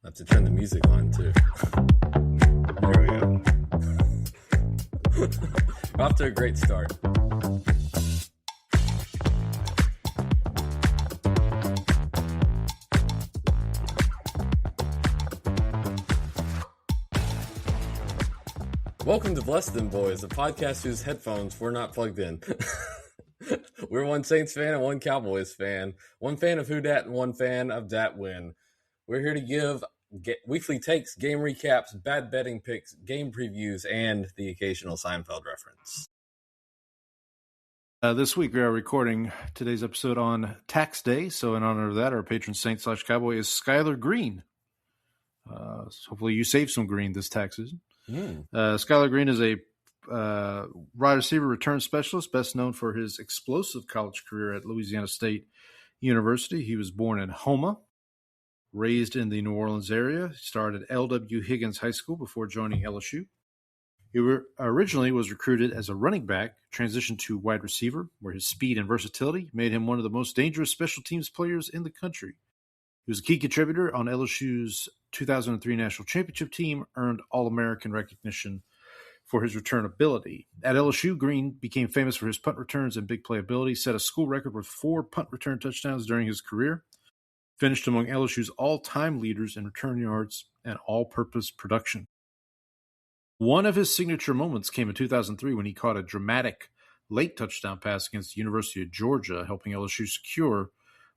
I have to turn the music on, too. There we go. We're off to a great start. Welcome to Bless Dem Boyz, a podcast whose headphones were not plugged in. We're one Saints fan and one Cowboys fan, one fan of who dat and one fan of dat win. We're here to give weekly takes, game recaps, bad betting picks, game previews, and the occasional Seinfeld reference. This week we are recording today's episode on Tax Day, so in honor of that, our patron saint / cowboy is Skylar Green. Hopefully you save some green this tax season. Skylar Green is a wide receiver return specialist, best known for his explosive college career at Louisiana State University. He was born in Houma, raised in the New Orleans area. He started at L.W. Higgins High School before joining LSU. He originally was recruited as a running back, transitioned to wide receiver, where his speed and versatility made him one of the most dangerous special teams players in the country. He was a key contributor on LSU's 2003 National Championship team, earned All-American recognition for his return ability. At LSU, Green became famous for his punt returns and big play ability, set a school record with 4 punt return touchdowns during his career, finished among LSU's all-time leaders in return yards and all-purpose production. One of his signature moments came in 2003 when he caught a dramatic late touchdown pass against the University of Georgia, helping LSU secure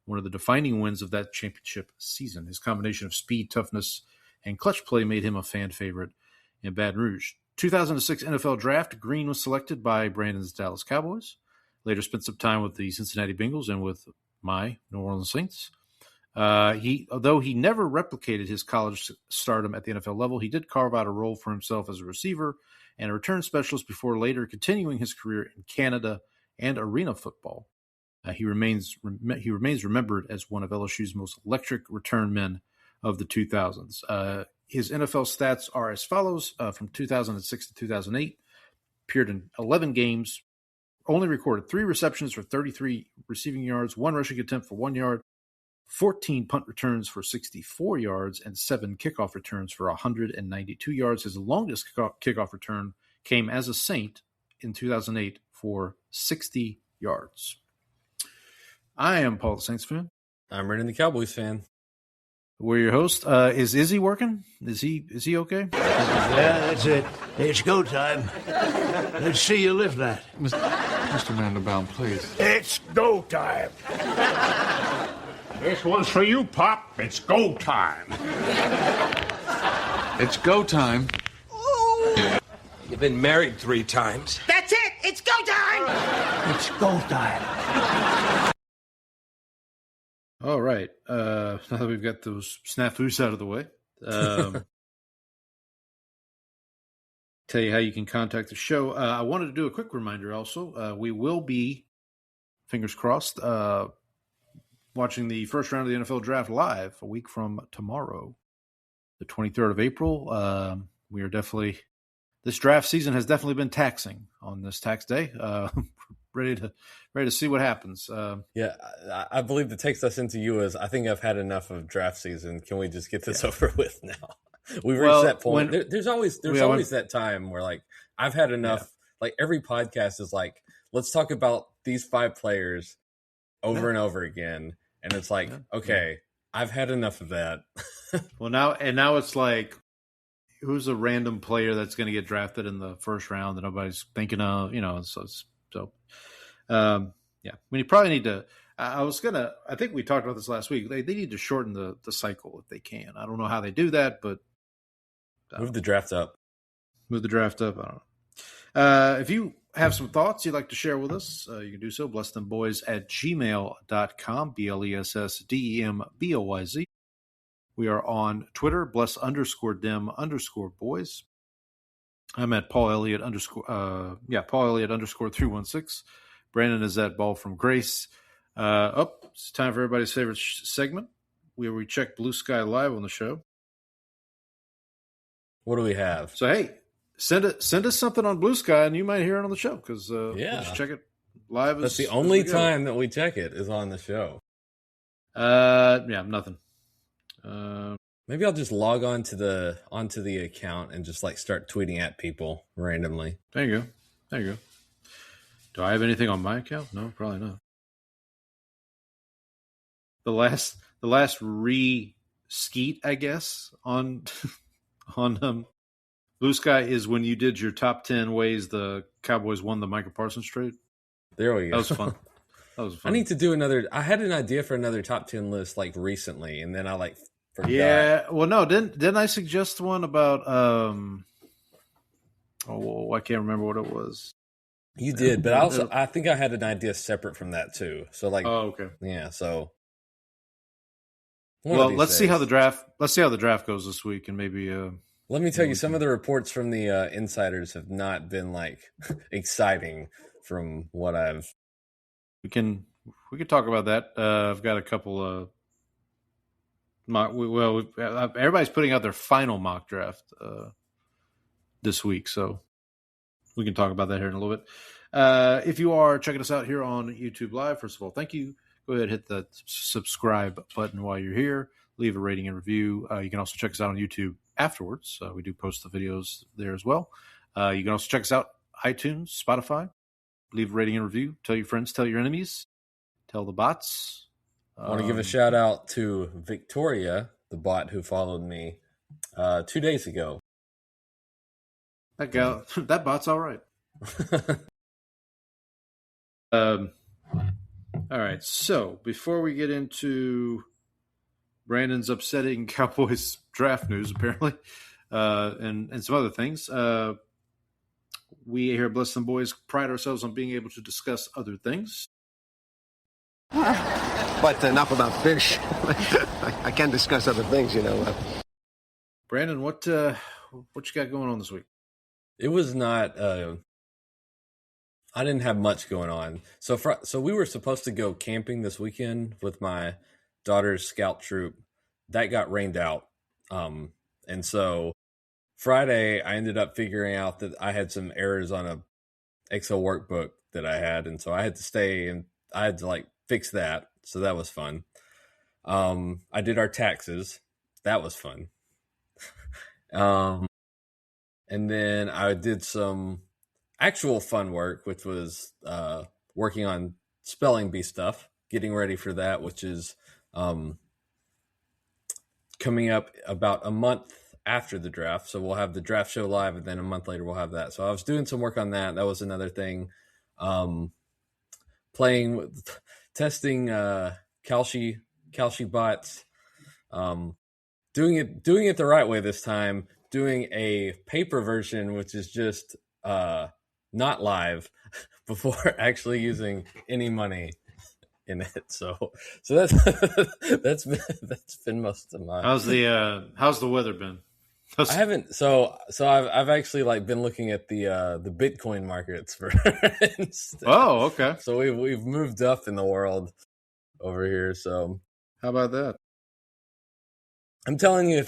one of the defining wins of that championship season. His combination of speed, toughness, and clutch play made him a fan favorite in Baton Rouge. 2006 NFL Draft, Green was selected by Brandon's Dallas Cowboys. Later spent some time with the Cincinnati Bengals and with my New Orleans Saints. Although he never replicated his college stardom at the NFL level, he did carve out a role for himself as a receiver and a return specialist before later continuing his career in Canada and arena football. He remains remembered as one of LSU's most electric return men of the 2000s. His NFL stats are as follows. From 2006 to 2008, appeared in 11 games, only recorded 3 receptions for 33 receiving yards, 1 rushing attempt for 1 yard, 14 punt returns for 64 yards, and 7 kickoff returns for 192 yards. His longest kickoff return came as a Saint in 2008 for 60 yards. I am Paul the Saints fan. I'm Brendan the Cowboys fan. We're your host. Is Izzy working? Is he okay? Yeah, that's it. It's go time. Let's see you lift that. Mr. Vanderbilt, please. It's go time. This one's for you, Pop. It's go time. It's go time. You've been married 3 times. That's it! It's go time! It's go time. All right. Now that we've got those snafus out of the way, tell you how you can contact the show. I wanted to do a quick reminder also. We will be, fingers crossed, watching the first round of the NFL Draft live a week from tomorrow, the 23rd of April. We are definitely, this draft season has definitely been taxing on this tax day. Ready to see what happens. Yeah, I believe the takes us into you is, I think I've had enough of draft season. Can we just get this over with now? We've reached that point. There's always that time where, like, I've had enough. Yeah. Like, every podcast is like, let's talk about these 5 players over and over again. And it's like, okay, I've had enough of that. Well, now it's like, who's a random player that's going to get drafted in the first round that nobody's thinking of, yeah. I mean, you probably need to. I think we talked about this last week. They need to shorten the cycle if they can. I don't know how they do that, but move the draft up. I don't know. If you have some thoughts you'd like to share with us, you can do so. blessthemboys@gmail.com. BLESSDEMBOYZ. We are on Twitter, bless_dem_boys. I'm at Paul Elliott _316. Brandon is at Ball from Grace. It's time for everybody's favorite segment, where we check Blue Sky live on the show. What do we have? So, hey, send us something on Blue Sky, and you might hear it on the show, because we'll just check it live. That's the only time that we check it is on the show. Nothing. Maybe I'll just log onto the account and just like start tweeting at people randomly. There you go. Do I have anything on my account? No, probably not. The last re-skeet, I guess, on Blue Sky is when you did your top 10 ways the Cowboys won the Micah Parsons trade. There we go. That was fun. I need to do another. I had an idea for another top 10 list like recently, and then I like forgot. Yeah. Well, no, didn't I suggest one about I can't remember what it was. You did, but I think I had an idea separate from that too. So like, oh, okay, yeah. So, let's see how the draft goes this week, and maybe. Let me tell you, some of the reports from the insiders have not been like exciting from what I've. We can talk about that. I've got a couple. Everybody's putting out their final mock draft this week, so. We can talk about that here in a little bit. If you are checking us out here on YouTube Live, first of all, thank you. Go ahead and hit the subscribe button while you're here. Leave a rating and review. You can also check us out on YouTube afterwards. We do post the videos there as well. You can also check us out iTunes, Spotify. Leave a rating and review. Tell your friends, tell your enemies, tell the bots. I want to give a shout out to Victoria, the bot who followed me 2 days ago. That bot's all right. All right. So before we get into Brandon's upsetting Cowboys draft news, apparently, and some other things, we here at Bless Them Boys pride ourselves on being able to discuss other things. But enough about fish. I can discuss other things, you know. Brandon, what you got going on this week? It was not. I didn't have much going on. So we were supposed to go camping this weekend with my daughter's scout troop. That got rained out, and so Friday I ended up figuring out that I had some errors on a Excel workbook that I had, and so I had to stay and I had to like fix that. So that was fun. I did our taxes. That was fun. And then I did some actual fun work, which was working on spelling bee stuff, getting ready for that, which is coming up about a month after the draft. So we'll have the draft show live, and then a month later we'll have that. So I was doing some work on that. That was another thing. Testing Kalshi bots, doing it the right way this time. Doing a paper version, which is just not live, before actually using any money in it. So that's that's been most of my. How's the weather been? I haven't. So I've actually like been looking at the Bitcoin markets for instead. Oh, okay. So we've moved up in the world over here. So how about that? I'm telling you,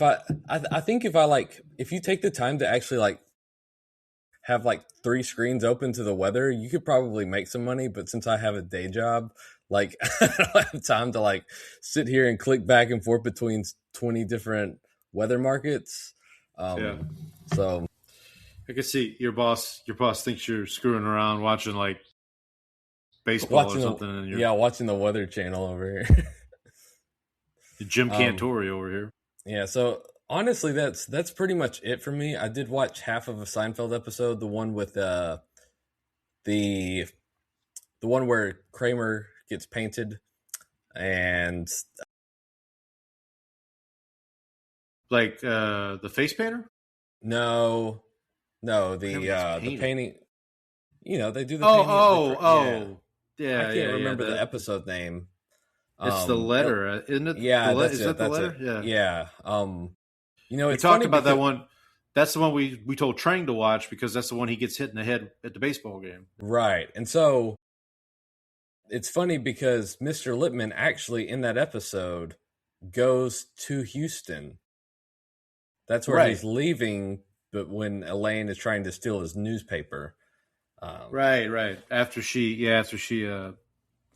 I think if you take the time to actually like have like 3 screens open to the weather, you could probably make some money. But since I have a day job, like I don't have time to like sit here and click back and forth between 20 different weather markets. So I can see your boss thinks you're screwing around watching like baseball or something. Watching the Weather Channel over here. Jim Cantori over here. Yeah, so honestly, that's pretty much it for me. I did watch half of a Seinfeld episode, the one with the one where Kramer gets painted, and like the face painter. No, the painting. You know, they do the painting. Yeah, I can't remember the episode name. It's the letter, isn't it? Yeah, is that the letter? It. Yeah. You know, we talked about that one. That's the one we told Trang to watch because that's the one he gets hit in the head at the baseball game. Right. And so it's funny because Mr. Lippman actually in that episode goes to Houston. That's where he's leaving, but when Elaine is trying to steal his newspaper. Right. After she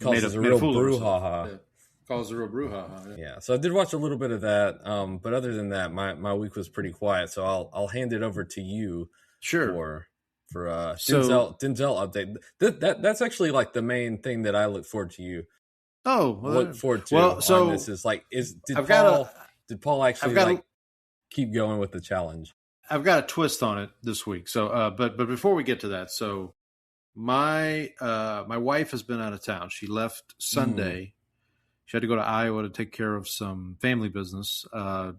causes a real brouhaha. Cause the real brouhaha. Yeah, so I did watch a little bit of that, but other than that, my week was pretty quiet. So I'll hand it over to you. Sure. For Denzel update. That's actually like the main thing that I look forward to you. Look forward to. Well, so this is like did Paul actually keep going with the challenge? I've got a twist on it this week. So, but before we get to that, so my wife has been out of town. She left Sunday. She had to go to Iowa to take care of some family business. So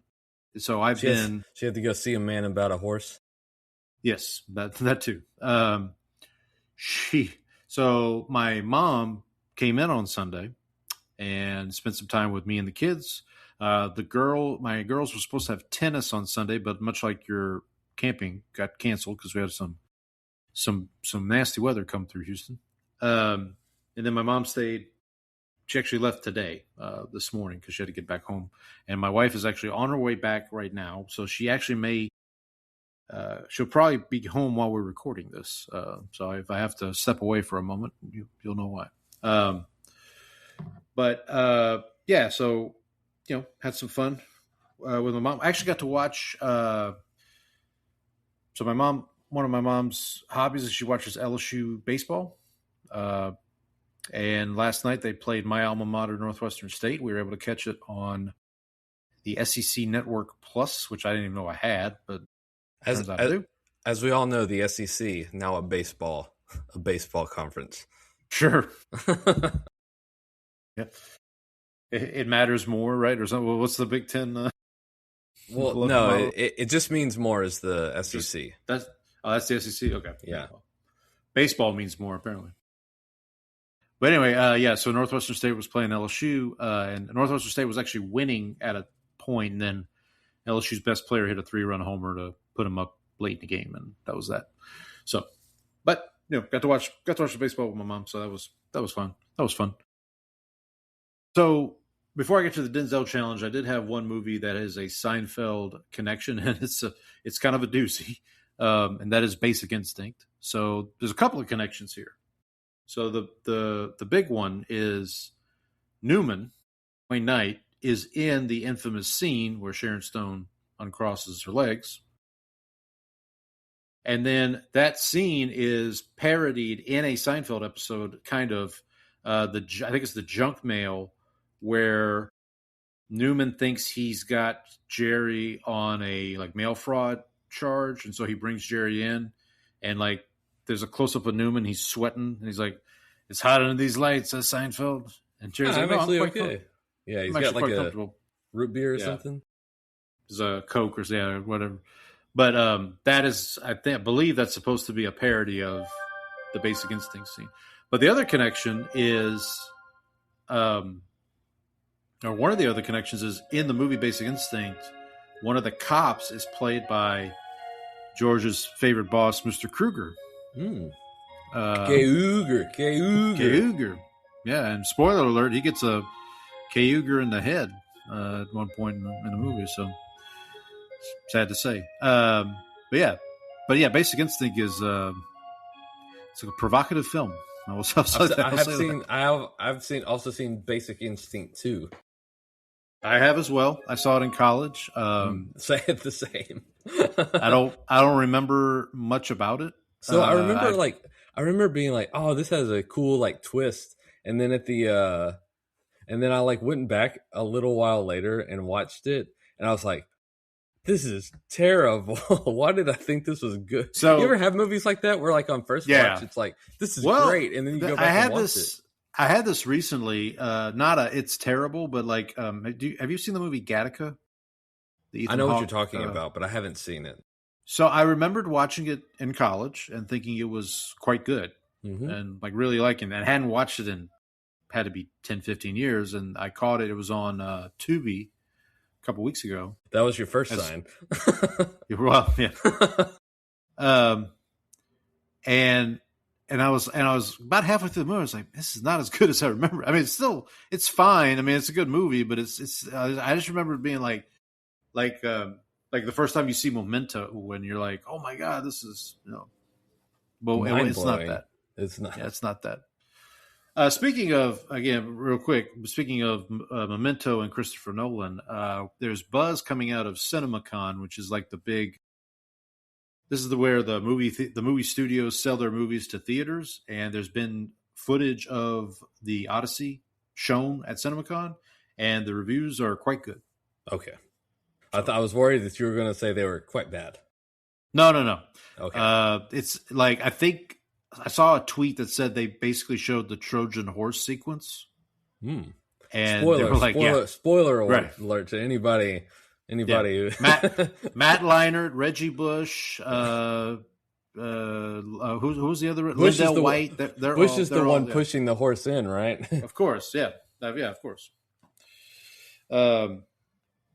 she had to go see a man about a horse. Yes, that too. So my mom came in on Sunday and spent some time with me and the kids. My girls were supposed to have tennis on Sunday, but much like your camping, got canceled because we had some nasty weather come through Houston. And then my mom stayed. She actually left today, this morning, because she had to get back home. And my wife is actually on her way back right now, so she actually she'll probably be home while we're recording this. So if I have to step away for a moment, you'll know why. Yeah, so, had some fun with my mom. I actually got to watch. So one of my mom's hobbies is she watches LSU baseball. And last night they played my alma mater, Northwestern State. We were able to catch it on the SEC Network Plus, which I didn't even know I had, but as we all know, the SEC now a baseball conference. Sure. Yeah. It matters more, right? Or something. What's the Big Ten? Well, no, it just means more as the SEC. That's the SEC. Okay. Yeah. Baseball means more apparently. But anyway, so Northwestern State was playing LSU, and Northwestern State was actually winning at a point, and then LSU's best player hit a 3-run homer to put him up late in the game, and that was that. So, but got to watch the baseball with my mom, so that was fun. That was fun. So before I get to the Denzel challenge, I did have one movie that is a Seinfeld connection, and it's kind of a doozy, and that is Basic Instinct. So there's a couple of connections here. So the big one is Newman, Wayne Knight, is in the infamous scene where Sharon Stone uncrosses her legs. And then that scene is parodied in a Seinfeld episode, kind of, I think it's the junk mail, where Newman thinks he's got Jerry on a mail fraud charge, and so he brings Jerry in, and there's a close-up of Newman. He's sweating, and he's like, "It's hot under these lights," says Seinfeld. And Jerry's like, "No, I'm quite okay." Yeah, he's got a root beer or something. There's a Coke or whatever. But that is, I believe that's supposed to be a parody of the Basic Instinct scene. But the other connection is, or one of the other connections is in the movie Basic Instinct, one of the cops is played by George's favorite boss, Mr. Kruger. Kruger. Yeah, and spoiler alert, he gets a Kruger in the head at one point in the movie, so sad to say. But yeah, Basic Instinct is it's like a provocative film. I've seen Basic Instinct 2. I have as well. I saw it in college. Say it the same. I don't remember much about it. So I remember being like, "Oh, this has a cool twist," and then and then I went back a little while later and watched it, and I was like, "This is terrible. Why did I think this was good?" So you ever have movies like that where on first watch it's like, "This is great," and then you go back and watch it. I had this recently. It's terrible, but have you seen the movie Gattaca? I know what you're talking about, but I haven't seen it. So I remembered watching it in college and thinking it was quite good and really liking it. I hadn't watched it in, had to be 10, 15 years. And I caught it. It was on Tubi a couple weeks ago. That was your first sign. Well, yeah. And I was about halfway through the movie. I was like, this is not as good as I remember. I mean, it's fine. I mean, it's a good movie, but I just remember it being like the first time you see Memento, when you're like, oh my God, this is, well, it's not that. It's not. Yeah, it's not that. Speaking of, again, real quick, speaking of Memento and Christopher Nolan, there's buzz coming out of CinemaCon, which is like the big. This is where the movie studios sell their movies to theaters, and there's been footage of the Odyssey shown at CinemaCon, and the reviews are quite good. Okay, I was worried that you were going to say they were quite bad. No. Okay, it's like I think. I saw a tweet that said they basically showed the Trojan horse sequence. And spoiler, they were like, spoiler alert to anybody. Who... Matt Leinart, Reggie Bush, who's the other? Bush Lindell White. Bush is the one pushing the horse in, right? Of course, yeah, of course. But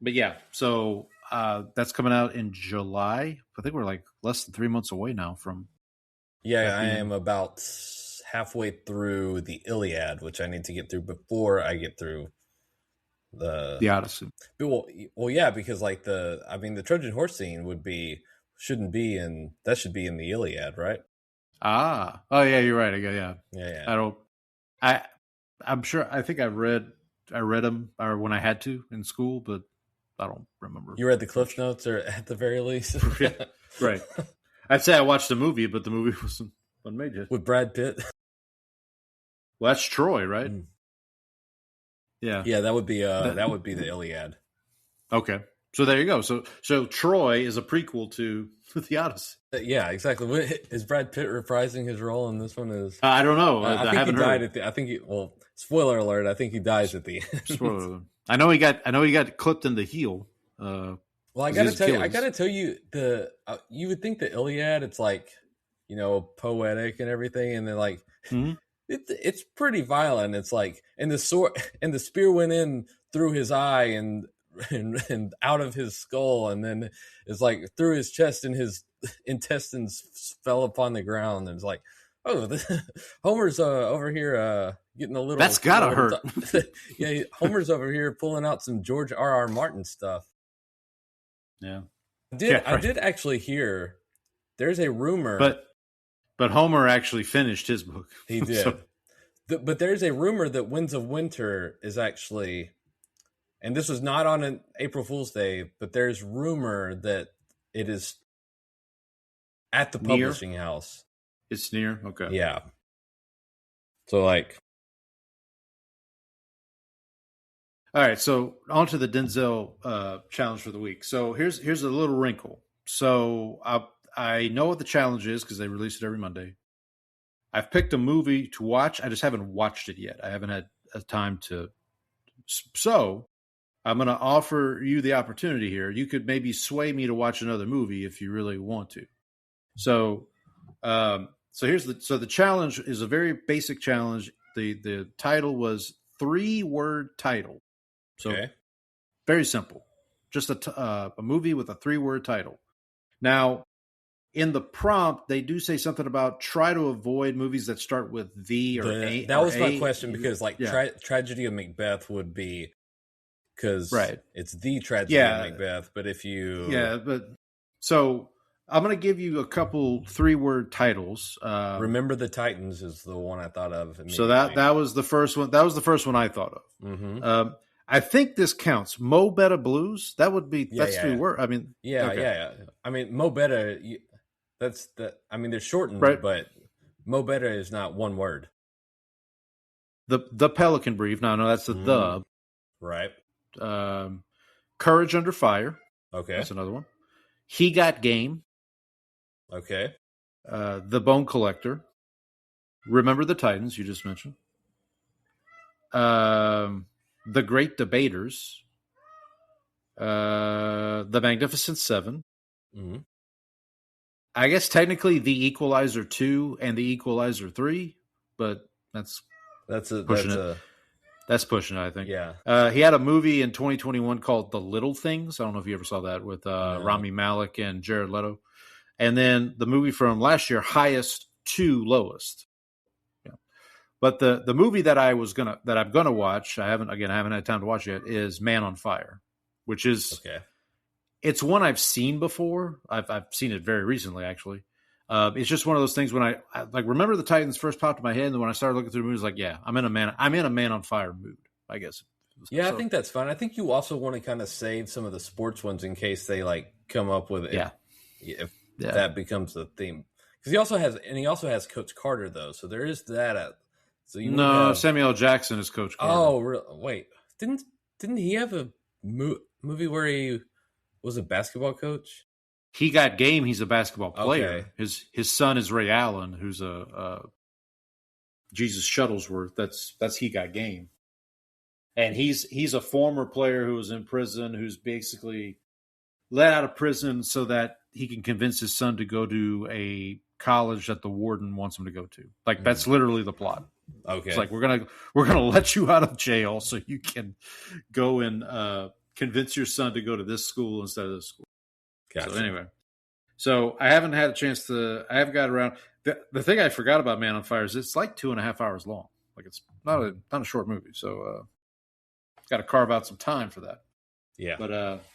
yeah, so that's coming out in July. I think we're like less than 3 months away now from. Yeah, I am about halfway through the Iliad, which I need to get through before I get through the Odyssey. Well, yeah, because like the Trojan horse scene should be in the Iliad, right? Oh yeah, you're right. Yeah. I'm sure. I think I read them or when I had to in school, but I don't remember. You read the Cliff Notes, or at the very least, yeah, right. I'd say I watched the movie, but the movie wasn't made yet. With Brad Pitt. Well, that's Troy, right? Yeah, that would be the Iliad. Okay, so there you go. So Troy is a prequel to the Odyssey. Yeah, exactly. Is Brad Pitt reprising his role in this one? I don't know. I think he died at the. Spoiler alert! I think he dies at the end. Spoiler alert. I know he got clipped in the heel. Well, I gotta tell you, you would think the Iliad, it's like, poetic and everything, and then like it's pretty violent. It's like, and the spear went in through his eye and out of his skull, and then it's like through his chest, and his intestines fell upon the ground, and it's like, Homer's over here getting a little. That's gotta hurt. Yeah, Homer's over here pulling out some George R.R. Martin stuff. Yeah, I did actually hear there's a rumor, but Homer actually finished his book. He did, but there's a rumor that Winds of Winter is actually, and this was not on an April Fool's Day, but there's rumor that it is at the publishing house. It's near, okay, yeah. So like. All right, so on to the Denzel challenge for the week. So here's a little wrinkle. So I know what the challenge is because they release it every Monday. I've picked a movie to watch. I just haven't watched it yet. I haven't had a time to. So I'm going to offer you the opportunity here. You could maybe sway me to watch another movie if you really want to. So the challenge is a very basic challenge. The title was 3-word title. So very simple, just a movie with a 3-word title. Now, in the prompt, they do say something about try to avoid movies that start with the or a. That was my question, because like Tragedy of Macbeth would be, because it's the Tragedy of Macbeth. But if you so I'm going to give you a couple 3-word titles. Remember the Titans is the one I thought of. So that was the first one. That was the first one I thought of. Mm-hmm. I think this counts. Mo Better Blues. That would be that's 3 words. I mean, yeah. I mean, Mo Better. That's the. I mean, they're shortened, but Mo Better is not one word. The Pelican Brief. No, that's the right. Courage Under Fire. Okay, that's another one. He Got Game. Okay. The Bone Collector. Remember the Titans. You just mentioned. The Great Debaters, The Magnificent Seven. Mm-hmm. I guess technically The Equalizer 2 and The Equalizer 3, but that's pushing it. That's pushing it, I think. Yeah. He had a movie in 2021 called The Little Things. I don't know if you ever saw that with Rami Malek and Jared Leto. And then the movie from last year, Highest to Lowest. But the movie that I'm gonna watch, I haven't had time to watch yet, is Man on Fire, which is it's one I've seen before. I've seen it very recently, actually. It's just one of those things when I like remember the Titans first popped in my head, and then when I started looking through the movies, like, yeah, I'm in a man on fire mood, I guess. Yeah, so, I think that's fine. I think you also want to kind of save some of the sports ones in case they like come up with it. If that becomes the theme, because he also has Coach Carter though, so there is that. Samuel Jackson is Coach Carter. Oh, wait, didn't he have a movie where he was a basketball coach? He got game. He's a basketball player. Okay. His son is Ray Allen, who's a Jesus Shuttlesworth. That's He Got Game, and he's a former player who was in prison, who's basically let out of prison so that he can convince his son to go to a college that the warden wants him to go to. Like that's literally the plot. Okay, it's like we're gonna let you out of jail so you can go and convince your son to go to this school instead of this school. Gotcha. So anyway, I haven't had a chance to. I haven't got around. The thing I forgot about Man on Fire is it's like 2.5 hours long. Like it's not a short movie. So got to carve out some time for that. Yeah. But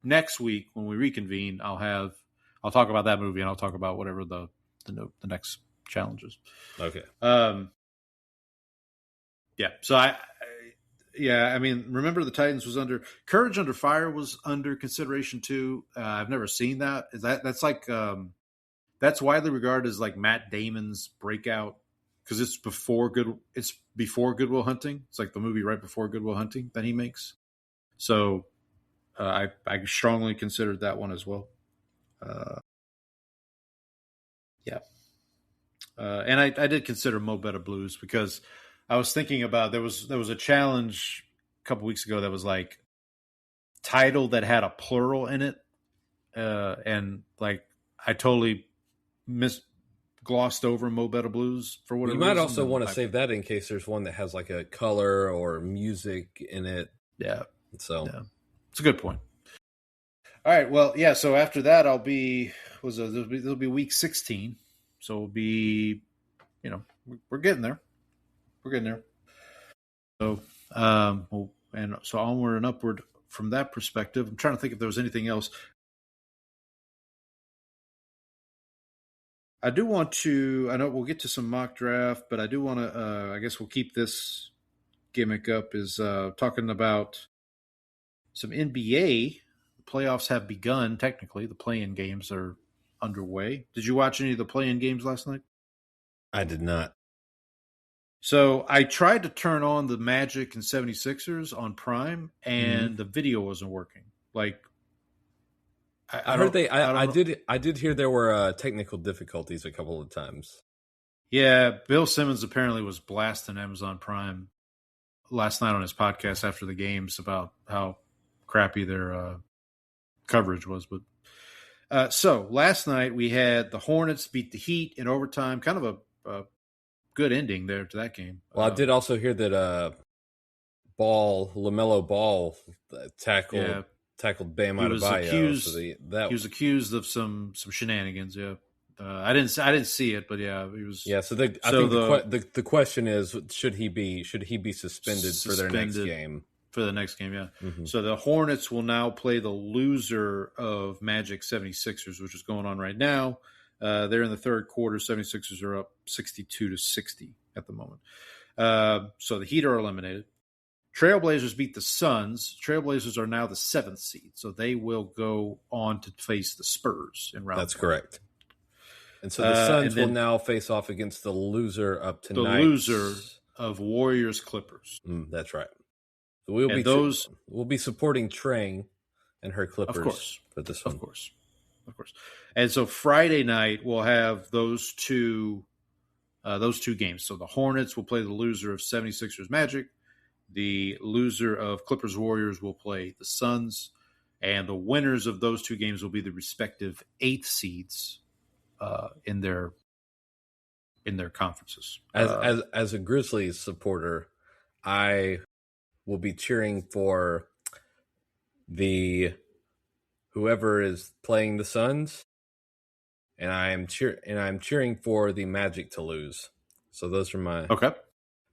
next week when we reconvene, I'll talk about that movie and I'll talk about whatever the next challenge is. Okay. Yeah. So I mean, remember the Titans was under Courage Under Fire was under consideration too. I've never seen that. That's like that's widely regarded as like Matt Damon's breakout because it's before Good Will Hunting. It's like the movie right before Good Will Hunting that he makes. So I strongly considered that one as well. And I did consider Mo Better Blues because I was thinking about there was a challenge a couple weeks ago that was like title that had a plural in it, and like I totally glossed over Mo Better Blues for whatever. You might also want to save that in case there's one that has like a color or music in it. Yeah, so it's a good point. All right, well, yeah. So after that, there'll be week 16. So it'll be, we're getting there. We're getting there. So, and so onward and upward from that perspective. I'm trying to think if there was anything else. I do want to, I know we'll get to some mock draft, but I do want to, I guess we'll keep this gimmick up is talking about some NBA. The playoffs have begun, technically. The play-in games are underway. Did you watch any of the play-in games last night? I did not. So I tried to turn on the Magic and 76ers on Prime, and the video wasn't working. Like, I heard I did hear there were technical difficulties a couple of times. Yeah, Bill Simmons apparently was blasting Amazon Prime last night on his podcast after the games about how crappy their coverage was. But so last night we had the Hornets beat the Heat in overtime. Kind of a good ending there to that game. Well, I did also hear that LaMelo Ball tackled Bam Adebayo. He was accused of some shenanigans. Yeah, I didn't see it, but yeah, he was. Yeah, so I think the question is should he be suspended for their next game? For the next game, yeah. Mm-hmm. So the Hornets will now play the loser of Magic 76ers, which is going on right now. They're in the third quarter. 76ers are up 62-60 at the moment. So the Heat are eliminated. Trailblazers beat the Suns. Trailblazers are now the 7th seed, so they will go on to face the Spurs in round. That's correct. And so the Suns will now face off against the loser of tonight. The loser of Warriors Clippers. That's right. So we'll be supporting Trang and her Clippers, of course, for this one. Of course. And so Friday night we'll have those two games. So the Hornets will play the loser of 76ers Magic. The loser of Clippers Warriors will play the Suns, and the winners of those two games will be the respective 8th seeds in their conferences. As a Grizzlies supporter, I will be cheering for whoever is playing the Suns, and I'm cheering for the Magic to lose. So those are my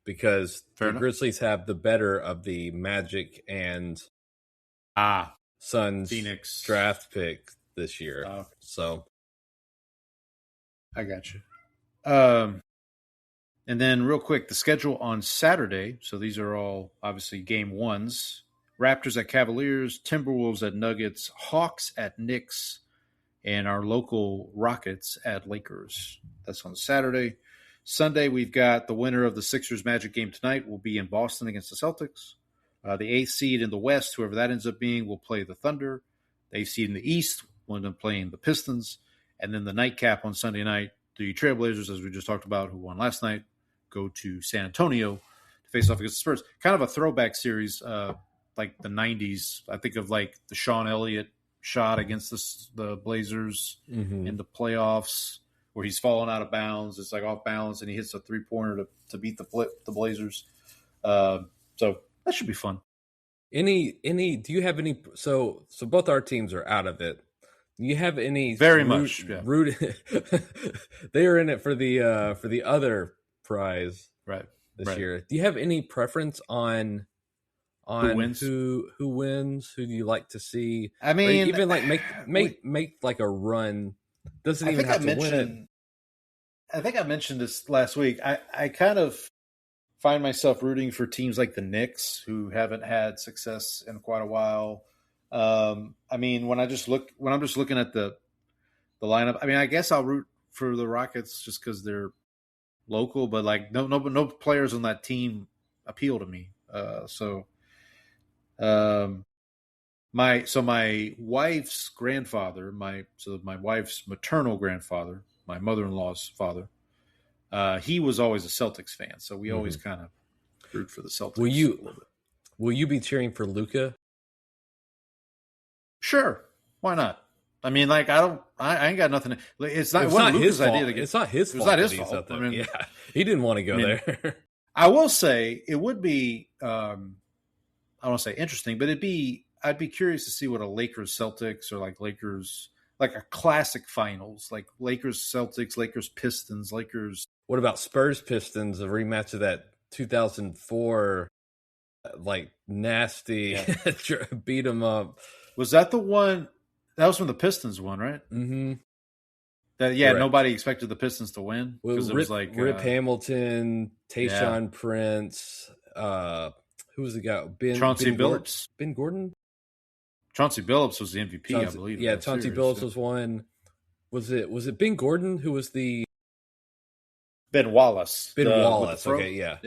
because the Grizzlies have the better of the Magic and Suns Phoenix draft pick this year. So I got you. And then real quick, the schedule on Saturday. So these are all obviously game ones. Raptors at Cavaliers, Timberwolves at Nuggets, Hawks at Knicks, and our local Rockets at Lakers. That's on Saturday. Sunday, we've got the winner of the Sixers Magic game tonight will be in Boston against the Celtics. The eighth seed in the West, whoever that ends up being, will play the Thunder. The eighth seed in the East will end up playing the Pistons. And then the nightcap on Sunday night, the Trailblazers, as we just talked about, who won last night, go to San Antonio to face off against the Spurs. Kind of a throwback series, like the 90s. I think of like the Sean Elliott shot against the Blazers in the playoffs where he's falling out of bounds. It's like off balance, and he hits a three-pointer to beat the Blazers. So that should be fun. Do you have any? So both our teams are out of it. Do you have any? Very much. Yeah. They are in it for the other prize this year. Do you have any preference on who wins? Who do you like to see? I mean, even like make like a run. Doesn't even have to win it. I think I mentioned this last week. I kind of find myself rooting for teams like the Knicks, who haven't had success in quite a while. I mean, when I'm just looking at the lineup, I mean, I guess I'll root for the Rockets just because they're local, but like no players on that team appeal to me. My wife's grandfather, my wife's maternal grandfather, my mother-in-law's father, he was always a Celtics fan, so we always kind of root for the Celtics. Will you be cheering for Luka? Sure, why not? I mean, like I ain't got nothing. It's not his fault. Idea to get, it's not his fault. It's not his fault. I mean, yeah, he didn't want to go there. I will say it would be. I don't want to say interesting, but I'd be curious to see what a Lakers Celtics or like a classic finals, like Lakers Celtics, Lakers Pistons, Lakers. What about Spurs Pistons, a rematch of that 2004 like nasty beat 'em up? Was that the one? That was when the Pistons won, right? Mm-hmm. Correct. Nobody expected the Pistons to win because it was like Rip Hamilton, Tayshaun Prince. Who was the guy? Chauncey Billups. Ben Gordon? Chauncey Billups was the MVP, I believe. Yeah, Chauncey Billups was one. Was it Ben Gordon who was the Ben Wallace? Wallace. Okay, yeah.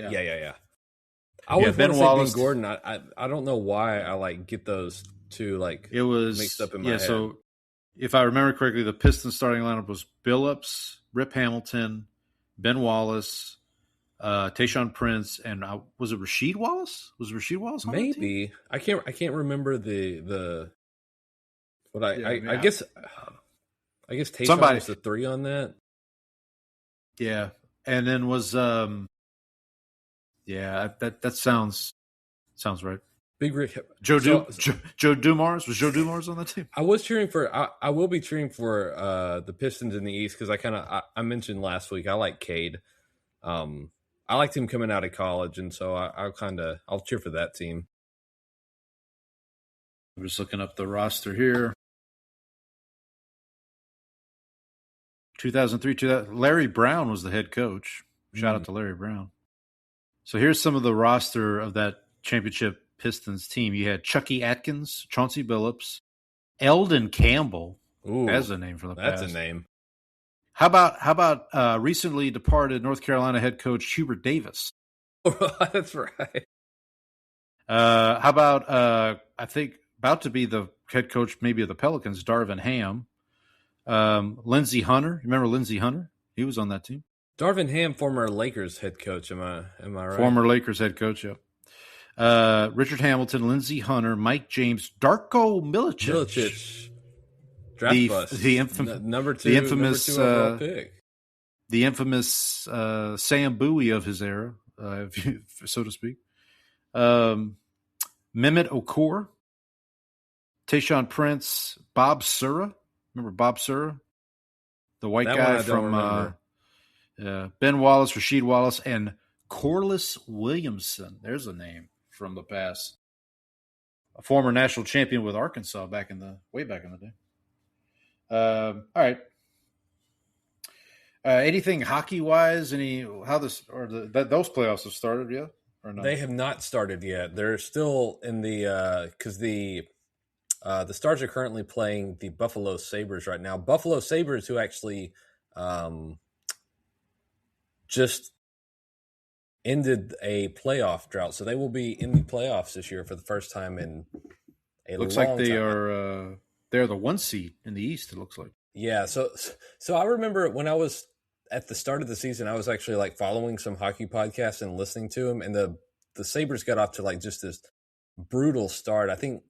I always Ben Wallace. Ben Gordon. I don't know why I like get those two like it was mixed up in my head. So if I remember correctly, the Pistons starting lineup was Billups, Rip Hamilton, Ben Wallace, Tayshaun Prince, and was it Rasheed Wallace? Was Rasheed Wallace on maybe? I can't remember the. But I guess Tayshaun was the three on that. Yeah, and then was that sounds right. Big Rick, Joe Dumars, was Joe Dumars on that team? I was cheering for. I will be cheering for the Pistons in the East because I mentioned last week I like Cade. I liked him coming out of college, and so I'll cheer for that team. I'm just looking up the roster here. 2003, Larry Brown was the head coach. Shout out to Larry Brown. So here's some of the roster of that championship Pistons team. You had Chucky Atkins, Chauncey Billups, Eldon Campbell. Ooh, that's a name from the past. That's a name. How about recently departed North Carolina head coach Hubert Davis? That's right. How about I think about to be the head coach maybe of the Pelicans, Darvin Ham. Lindsey Hunter. Remember Lindsey Hunter? He was on that team. Darvin Ham, former Lakers head coach. Am I right? Former Lakers head coach, yep. Richard Hamilton, Lindsey Hunter, Mike James, Darko Milicic. Draft bust. The infamous number two overall pick. The infamous Sam Bowie of his era, so to speak. Mehmet Okur, Tayshaun Prince, Bob Sura. Remember Bob Sura? The white guy from Ben Wallace, Rasheed Wallace, and Corliss Williamson. There's a name from the past. A former national champion with Arkansas way back in the day. All right. Anything hockey wise? Those playoffs have started yet or no? They have not started yet. They're still in the because the Stars are currently playing the Buffalo Sabres right now. Buffalo Sabres, who actually just ended a playoff drought, so they will be in the playoffs this year for the first time in a looks long like they time. Are they're the 1 seed in the East. It looks like. Yeah, so I remember when I was at the start of the season, I was actually like following some hockey podcasts and listening to them, and the Sabres got off to like just this brutal start. I think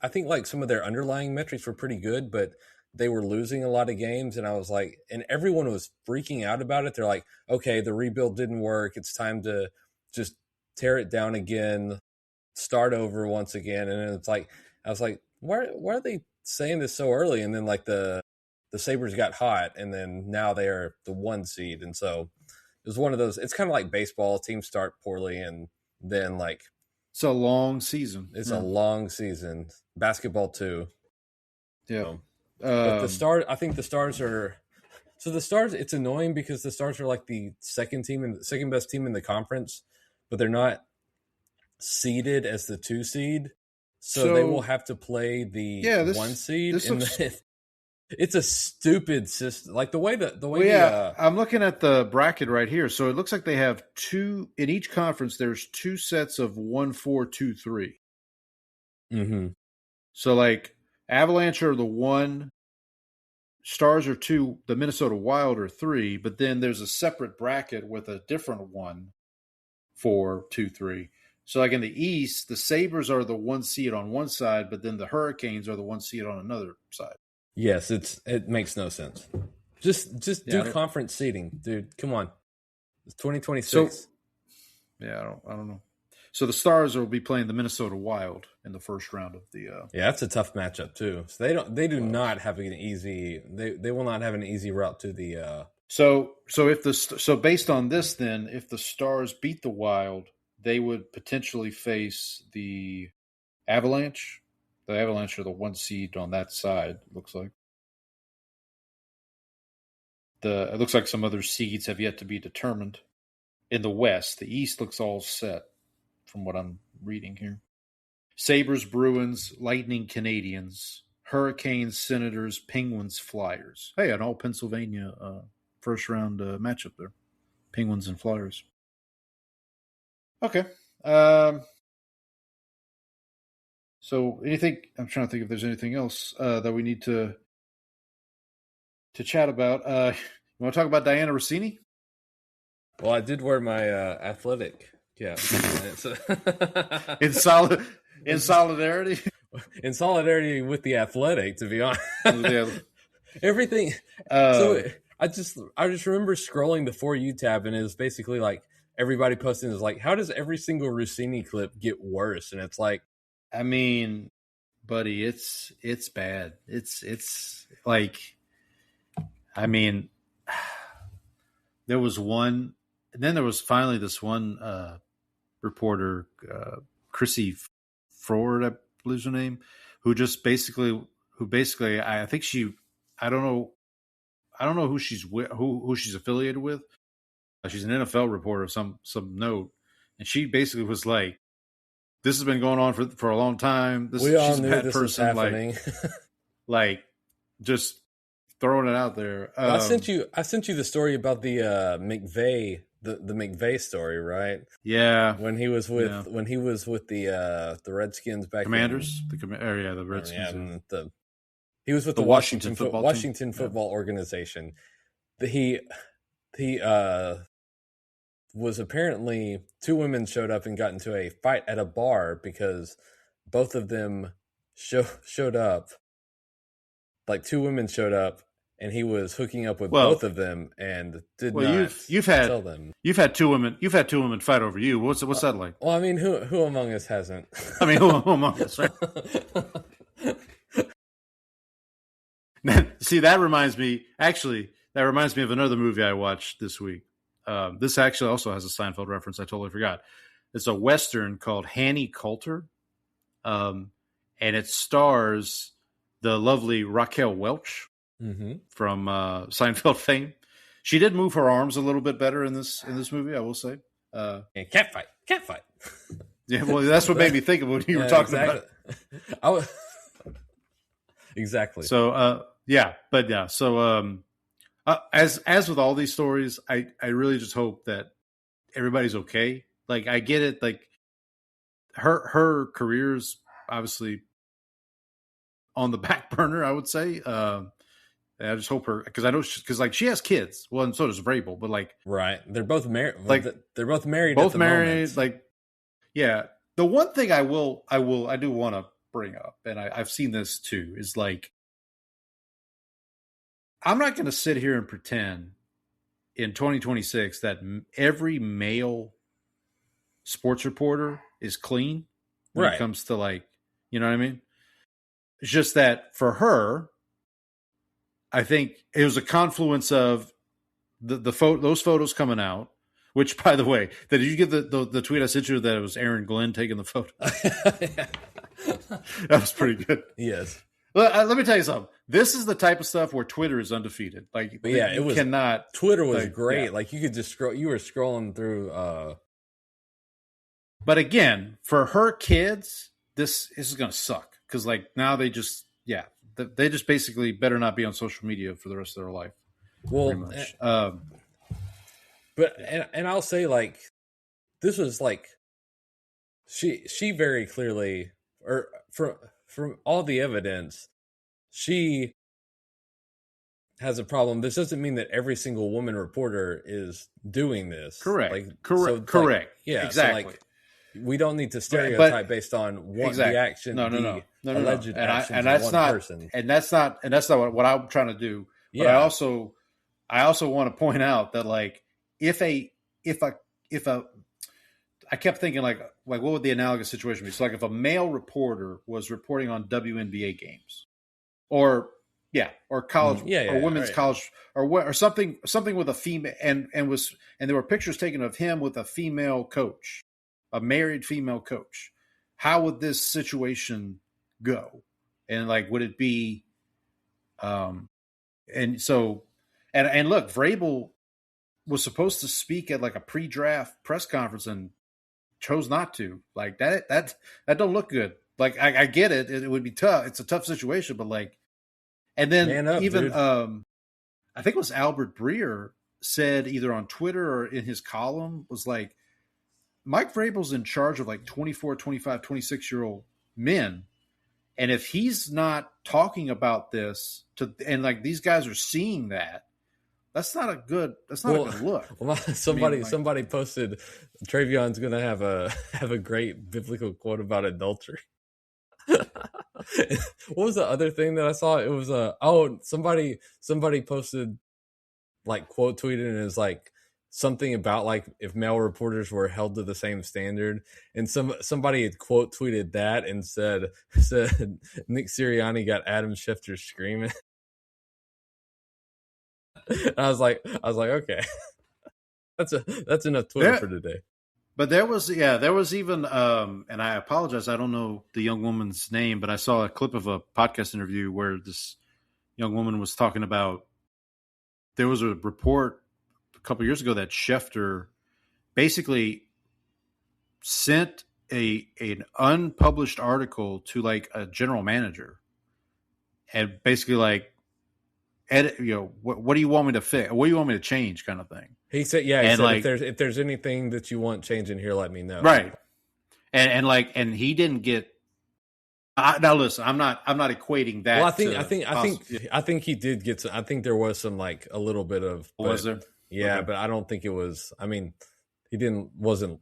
like some of their underlying metrics were pretty good, but they were losing a lot of games, and I was like, and everyone was freaking out about it. They're like, okay, the rebuild didn't work. It's time to just tear it down again, start over once again. And it's like, I was like, why are they saying this so early? And then like the Sabres got hot, and then now they are the 1 seed. And so it was one of those, it's kind of like baseball. Teams start poorly, and then like, it's a long season. It's a long season. Basketball too. Yeah. But I think the Stars are. So the Stars, it's annoying because the Stars are like the second best team in the conference, but they're not seeded as the 2 seed. So they will have to play the 1 seed. It's a stupid system. Like the way. I'm looking at the bracket right here. So it looks like they have 2 in each conference. There's 2 sets of 1, 4, 2, 3. Mm-hmm. So like Avalanche are the 1, Stars are 2, the Minnesota Wild are 3, but then there's a separate bracket with a different 1, 4, 2, 3. So like in the East, the Sabres are the 1 seed on one side, but then the Hurricanes are the 1 seed on another side. Yes, it makes no sense. Just do conference seeding, dude. Come on, it's 2026. So, I don't know. So the Stars will be playing the Minnesota Wild in the first round of the. That's a tough matchup too. So they do not have an easy. They will not have an easy route to the. So based on this, then if the Stars beat the Wild, they would potentially face the Avalanche. The Avalanche are the 1 seed on that side, it looks like. It looks like some other seeds have yet to be determined. In the West, the East looks all set from what I'm reading here. Sabres, Bruins, Lightning, Canadians, Hurricanes, Senators, Penguins, Flyers. Hey, an all Pennsylvania first round matchup there. Penguins and Flyers. Okay. So anything, I'm trying to think if there's anything else that we need to chat about. You want to talk about Diana Rossini? Well, I did wear my athletic cap. In solidarity? In solidarity with the Athletic, to be honest. Everything. So I just remember scrolling the For You tab, and it was basically like everybody posting is like, how does every single Rossini clip get worse? And it's like, I mean, buddy, it's bad. It's like, I mean, there was one, and then there was finally this one reporter, Chrissy Ford, I believe her name, who basically, I think I don't know who she's with, who she's affiliated with. She's an NFL reporter of some note, and she basically was like, this has been going on for a long time. We all knew this was happening. like just throwing it out there. Well, I sent you the story about the McVay, the McVay story, right? Yeah, when he was with the Redskins back Commanders, the Redskins. He was with the Washington Football Organization. He was apparently, 2 women showed up and got into a fight at a bar because both of them showed up. Like 2 women showed up, and he was hooking up with both of them and did not tell them. You've had 2 women fight over you. What's that like? Well, I mean, who among us hasn't? I mean, who among us, right? See, that reminds me of another movie I watched this week. This actually also has a Seinfeld reference. I totally forgot. It's a Western called Hanny Coulter. And it stars the lovely Raquel Welch from Seinfeld fame. She did move her arms a little bit better in this movie, I will say. And cat fight. Yeah, well, that's what made me think of when you were talking about it. Exactly. So, So, as with all these stories, I really just hope that everybody's okay. Like, I get it. Like, her career's obviously on the back burner, I would say. I just hope because I know because she has kids. Well, and so does Vrabel. But like, right, they're both married. Like, they're both married. Both married. Like, yeah. The one thing I do want to bring up, and I've seen this too, is like, I'm not going to sit here and pretend in 2026 that every male sports reporter is clean when it comes to, like, you know what I mean? It's just that for her, I think it was a confluence of those photos coming out, which, by the way, did you get the tweet I sent you that it was Aaron Glenn taking the photo? That was pretty good. Yes. Let me tell you something. This is the type of stuff where Twitter is undefeated. Like, yeah, it was cannot. Twitter was great. Yeah. Like, you could just scroll. You were scrolling through. But again, for her kids, this is going to suck because, like, now they just basically better not be on social media for the rest of their life. Well, but I'll say, like, this was like she very clearly, or from all the evidence, she has a problem. This doesn't mean that every single woman reporter is doing this. Correct. Like, correct. Like, yeah, exactly. So, like, we don't need to stereotype based on what the action, no. alleged actions and that's of one not, person. And that's not what I'm trying to do. But I also want to point out that, like, if I kept thinking, like what would the analogous situation be? So, like, if a male reporter was reporting on WNBA games, or college, or women's college, or something with a female, and there were pictures taken of him with a female coach, a married female coach, how would this situation go? And, like, would it be, and look, Vrabel was supposed to speak at, like, a pre-draft press conference and chose not to. Like, that don't look good. Like, I get it. It would be tough. It's a tough situation, but, like, and then dude. I think it was Albert Breer said either on Twitter or in his column, was like, Mike Vrabel's in charge of, like, 24, 25, 26-year-old men. And if he's not talking about this and, like, these guys are seeing that, that's not a good look. Well, somebody posted Trayvion's going to have a great biblical quote about adultery. What was the other thing that I saw? It was somebody posted, like, quote tweeted, and is like something about, like, if male reporters were held to the same standard, and somebody had quote tweeted that and said Nick Sirianni got Adam Schefter screaming. I was like, okay, that's enough Twitter for today. But there was even, and I apologize, I don't know the young woman's name, but I saw a clip of a podcast interview where this young woman was talking about, there was a report a couple years ago that Schefter basically sent an unpublished article to, like, a general manager, and basically, like, edit, what do you want me to fix? What do you want me to change, kind of thing. He said, he said, like, if there's anything that you want changing here, let me know. Right. And he didn't get. Now listen, I'm not equating that. Well, I think he did get some. I think there was some, like, a little bit of. Was there? Yeah, okay. But I don't think it was. I mean, he wasn't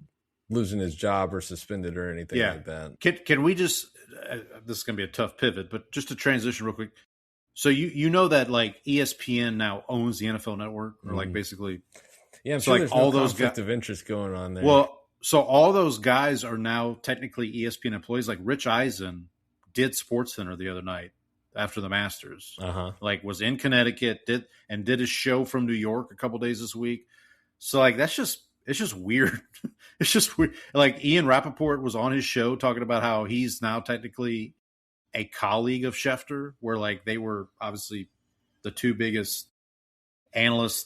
losing his job or suspended or anything like that. Can we just? This is going to be a tough pivot, but just to transition real quick. So you know that, like, ESPN now owns the NFL Network, or, like, basically. Yeah, I'm sure, like, there's all those conflict of interest going on there. Well, so all those guys are now technically ESPN employees. Like, Rich Eisen did SportsCenter the other night after the Masters. Like, was in Connecticut, did his show from New York a couple days this week. So, like, it's just weird. It's just weird. Like, Ian Rappaport was on his show talking about how he's now technically a colleague of Schefter, where, like, they were obviously the two biggest analysts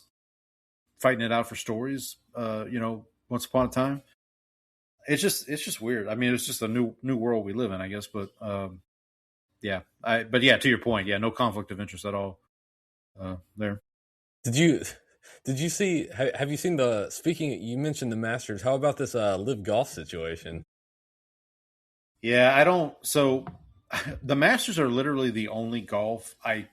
fighting it out for stories. Once upon a time. It's just weird. I mean, it's just a new world we live in, I guess. But to your point, no conflict of interest at all there. Did you see? Have you seen the? Speaking, you mentioned the Masters. How about this live golf situation? Yeah, I don't. So the Masters are literally the only golf I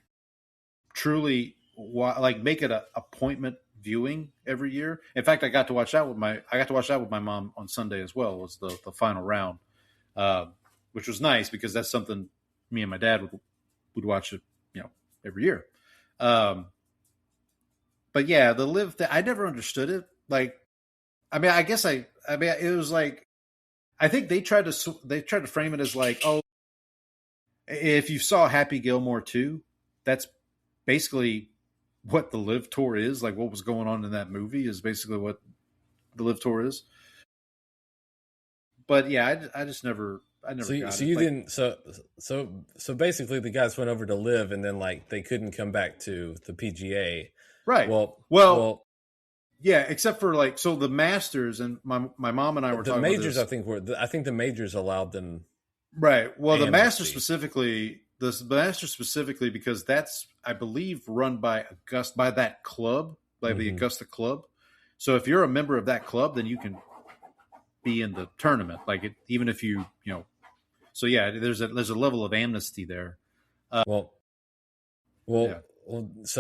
truly make it an appointment viewing every year. In fact, I got to watch that with my mom on Sunday as well. Was the final round, which was nice because that's something me and my dad would watch it, every year. But yeah, the live thing, I never understood it. Like, I mean, it was like, I think they tried to frame it as like, oh, if you saw Happy Gilmore 2, that's basically what the Live Tour is. Like, what was going on in that movie is basically what the Live Tour is. But yeah, I just never. So you didn't. So basically, the guys went over to Live, and then like they couldn't come back to the PGA. Right. Well. Yeah, except for the Masters, and my mom and I were talking majors, about this. I think the majors allowed them. Right. Well, the Masters specifically, because that's, I believe, run by that club, by the Augusta club. So if you're a member of that club, then you can be in the tournament. Even if you. So yeah, there's a level of amnesty there. So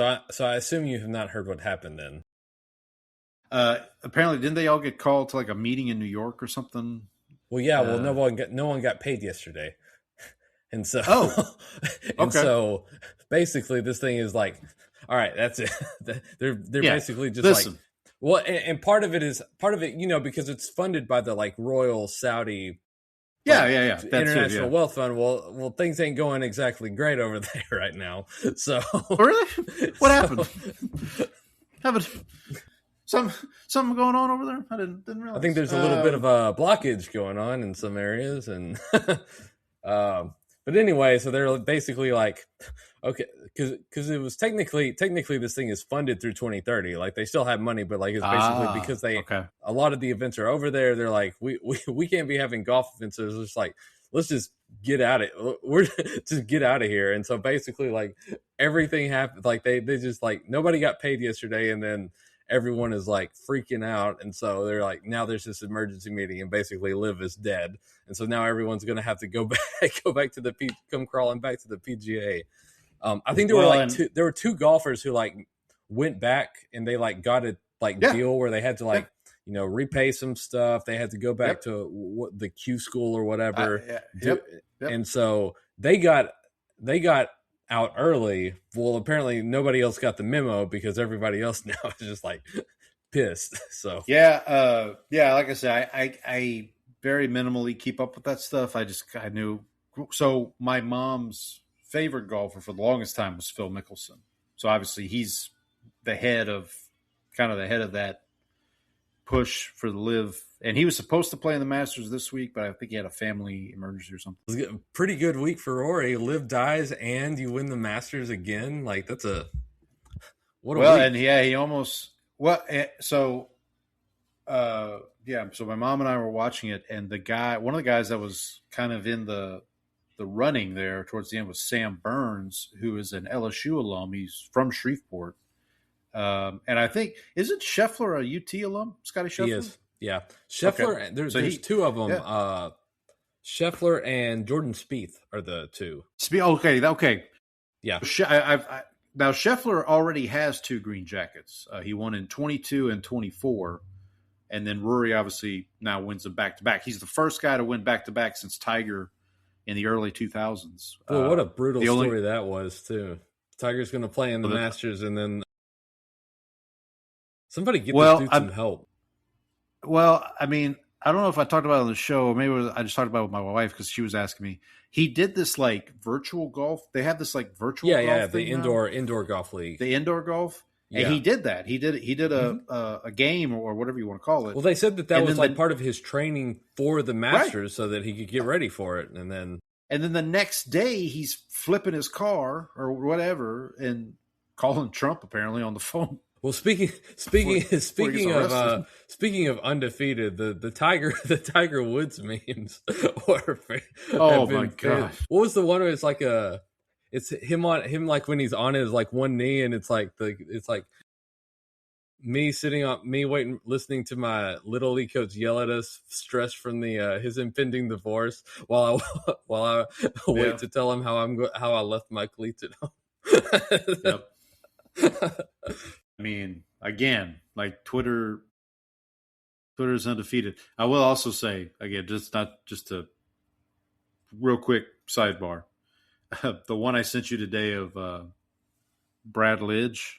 I assume you have not heard what happened then. Apparently, didn't they all get called to a meeting in New York or something? Well, yeah. No one got paid yesterday, and so okay. So basically, this thing is like, all right, that's it. They're basically just and part of it, because it's funded by the Royal Saudi. That's International Wealth Fund. Well, things ain't going exactly great over there right now. So really, what happened? Haven't. Something going on over there? I didn't realize. I think there's a little bit of a blockage going on in some areas, and but anyway, so they're basically like, okay, because it was technically this thing is funded through 2030. Like they still have money, but it's basically because a lot of the events are over there. They're like, we can't be having golf events. So it's just like, let's just get out of it. We're just get out of here. And so basically, everything happened. They just nobody got paid yesterday, and then everyone is freaking out, and so they're now there's this emergency meeting, and basically Liv is dead, and so now everyone's going to have to go back to come crawling back to the PGA. I think there were two golfers who went back, and they got a deal where they had to repay some stuff. They had to go back to the Q school or whatever, and so they got out early. Well, apparently nobody else got the memo because everybody else now is just pissed. So like I said, I very minimally keep up with that stuff. I knew. So my mom's favorite golfer for the longest time was Phil Mickelson. So obviously he's the head of that push for the Live. And he was supposed to play in the Masters this week, but I think he had a family emergency or something. It was a pretty good week for Rory. Liv dies and you win the Masters again. That's a week. And he almost So my mom and I were watching it, and one of the guys that was kind of in the running there towards the end was Sam Burns, who is an LSU alum. He's from Shreveport. And I think, isn't Scheffler a UT alum? Scotty Scheffler? He is. Yeah. Scheffler, okay. There's two of them. Yeah. Scheffler and Jordan Spieth are the two. Okay. Yeah. Now, Scheffler already has 2 green jackets. He won in 22 and 24. And then Rory obviously now wins them back-to-back. He's the first guy to win back-to-back since Tiger in the early 2000s. Well, what a brutal story that was, too. Tiger's going to play in the Masters, and then somebody get this dude some help. Well, I mean, I don't know if I talked about it on the show, or maybe I just talked about it with my wife because she was asking me. He did this virtual golf. They have this virtual golf. Yeah, the indoor golf league. The indoor golf. Yeah. And he did that. He did a game or whatever you want to call it. Well, they said that was part of his training for the Masters, so that he could get ready for it. And then the next day he's flipping his car or whatever and calling Trump apparently on the phone Well, speaking of undefeated, the Tiger Woods memes oh my god! What was the one where it's him like when he's on his like one knee, and it's like me sitting on me waiting listening to my little league coach yell at us, stressed from the his impending divorce, while I wait to tell him how I left my cleats at home. Yep. I mean, again, like Twitter's undefeated. I will also say, again, just a real quick sidebar. The one I sent you today of Brad Lidge,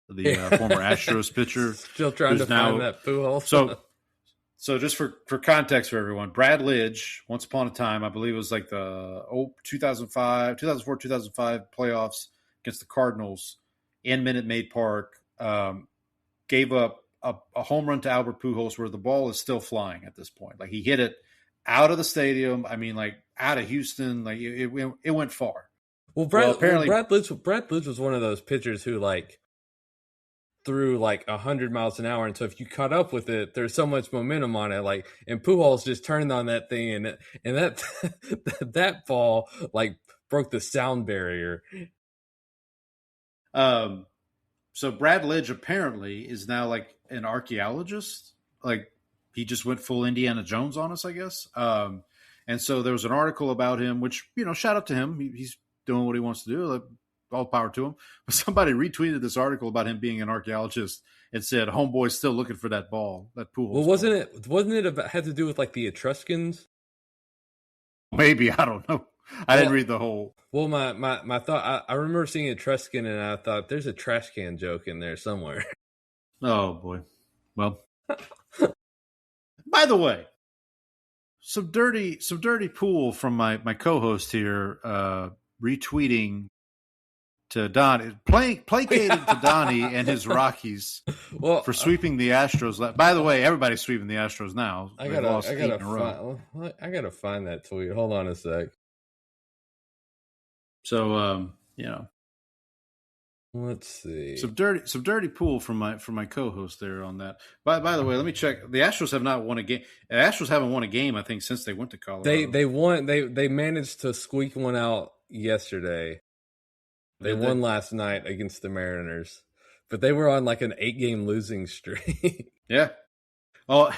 the former Astros pitcher. Still trying to find that Pujols. So just for context for everyone, Brad Lidge, once upon a time, I believe it was like the 2004, 2005 playoffs against the Cardinals in Minute Maid Park, gave up a home run to Albert Pujols where the ball is still flying at this point. Like he hit it out of the stadium. I mean, like out of Houston, like it went far. Well, apparently Brad Lidge was one of those pitchers who like threw like 100 miles an hour, and so if you caught up with it, there's so much momentum on it. Like, and Pujols just turned on that thing, and that that ball like broke the sound barrier. So Brad Lidge apparently is now like an archaeologist. Like he just went full Indiana Jones on us, I guess. And so there was an article about him, which, shout out to him. He's doing what he wants to do. Like, all power to him. But somebody retweeted this article about him being an archaeologist and said, "Homeboy's still looking for that ball, that Pujols." Well, wasn't it about, had to do with like the Etruscans? Maybe, I don't know. I didn't read the whole. Well, my thought, I remember seeing Etruscan, and I thought there's a trash can joke in there somewhere. Oh boy. Well, by the way, some dirty pool from my co-host here, retweeting to Don, placating to Donnie and his Rockies for sweeping the Astros. By the way, everybody's sweeping the Astros now. I gotta find that tweet. Hold on a sec. So let's see. Some dirty pool from my co-host there on that. By the way, let me check. The Astros have not won a game. The Astros haven't won a game, I think, since they went to Colorado. They won. They managed to squeak one out yesterday. They won last night against the Mariners, but they were on like an 8-game losing streak. Yeah. Oh,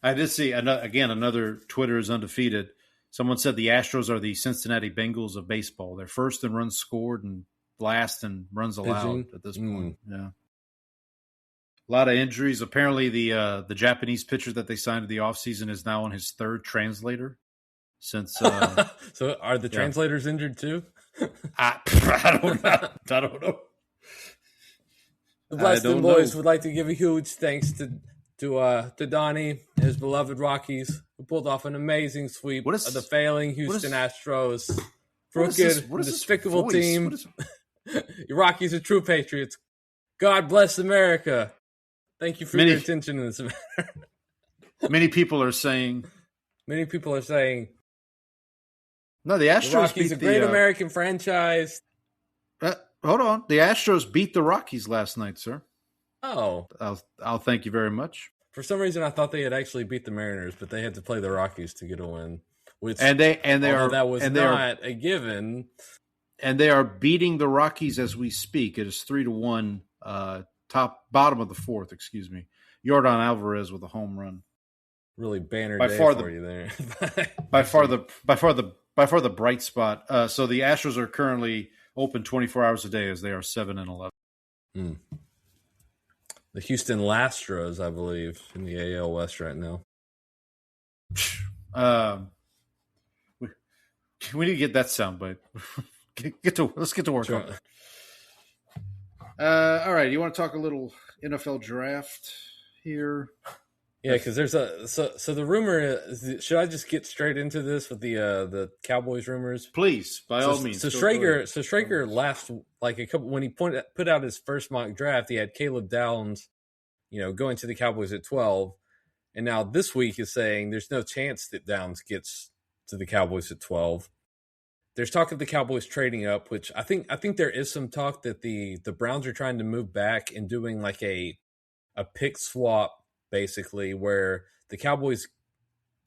I did see another Twitter is undefeated. Someone said the Astros are the Cincinnati Bengals of baseball. They're first in runs scored and last in runs allowed at this point. Yeah. A lot of injuries. Apparently the Japanese pitcher that they signed in the offseason is now on his third translator since So are the translators injured too? I don't know. The Blessed Dem Boyz would like to give a huge thanks to Donnie and his beloved Rockies, who pulled off an amazing sweep of the failing Houston Astros. Crooked, despicable team. Your Rockies are true patriots. God bless America. Thank you for your attention in this matter. Many people are saying. No, the Astros. The Rockies, a great American franchise. Hold on, the Astros beat the Rockies last night, sir. Oh, I'll thank you very much. For some reason, I thought they had actually beat the Mariners, but they had to play the Rockies to get a win. That was not a given. And they are beating the Rockies as we speak. It is 3-1, bottom of the fourth. Excuse me. Yordan Alvarez with a home run. Really banner day for you there. by far the bright spot. So the Astros are currently open 24 hours a day as they are 7-11. The Houston Lastros, I believe, in the AL West right now. We need to get that soundbite. Let's get to work on it. All right, you want to talk a little NFL draft here? Yeah, because there's so the rumor is, should I just get straight into this with the Cowboys rumors? Please, by all means. So Straker last when he put out his first mock draft, he had Caleb Downs, going to the Cowboys at 12, and now this week is saying there's no chance that Downs gets to the Cowboys at 12. there's talk of the Cowboys trading up, which I think there is some talk that the Browns are trying to move back and doing like a pick swap, basically, where the Cowboys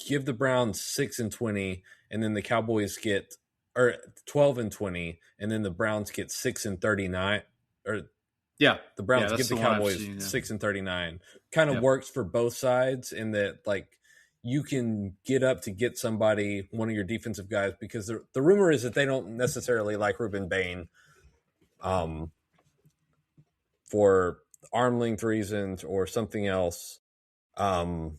give the Browns 6-20, and then the Cowboys get 12-20, and then the Browns get 6-39. Or the Browns give the Cowboys 6-39. Kind of works for both sides in that, like, you can get up to get somebody, one of your defensive guys, because the rumor is that they don't necessarily like Ruben Bain for arm length reasons or something else. And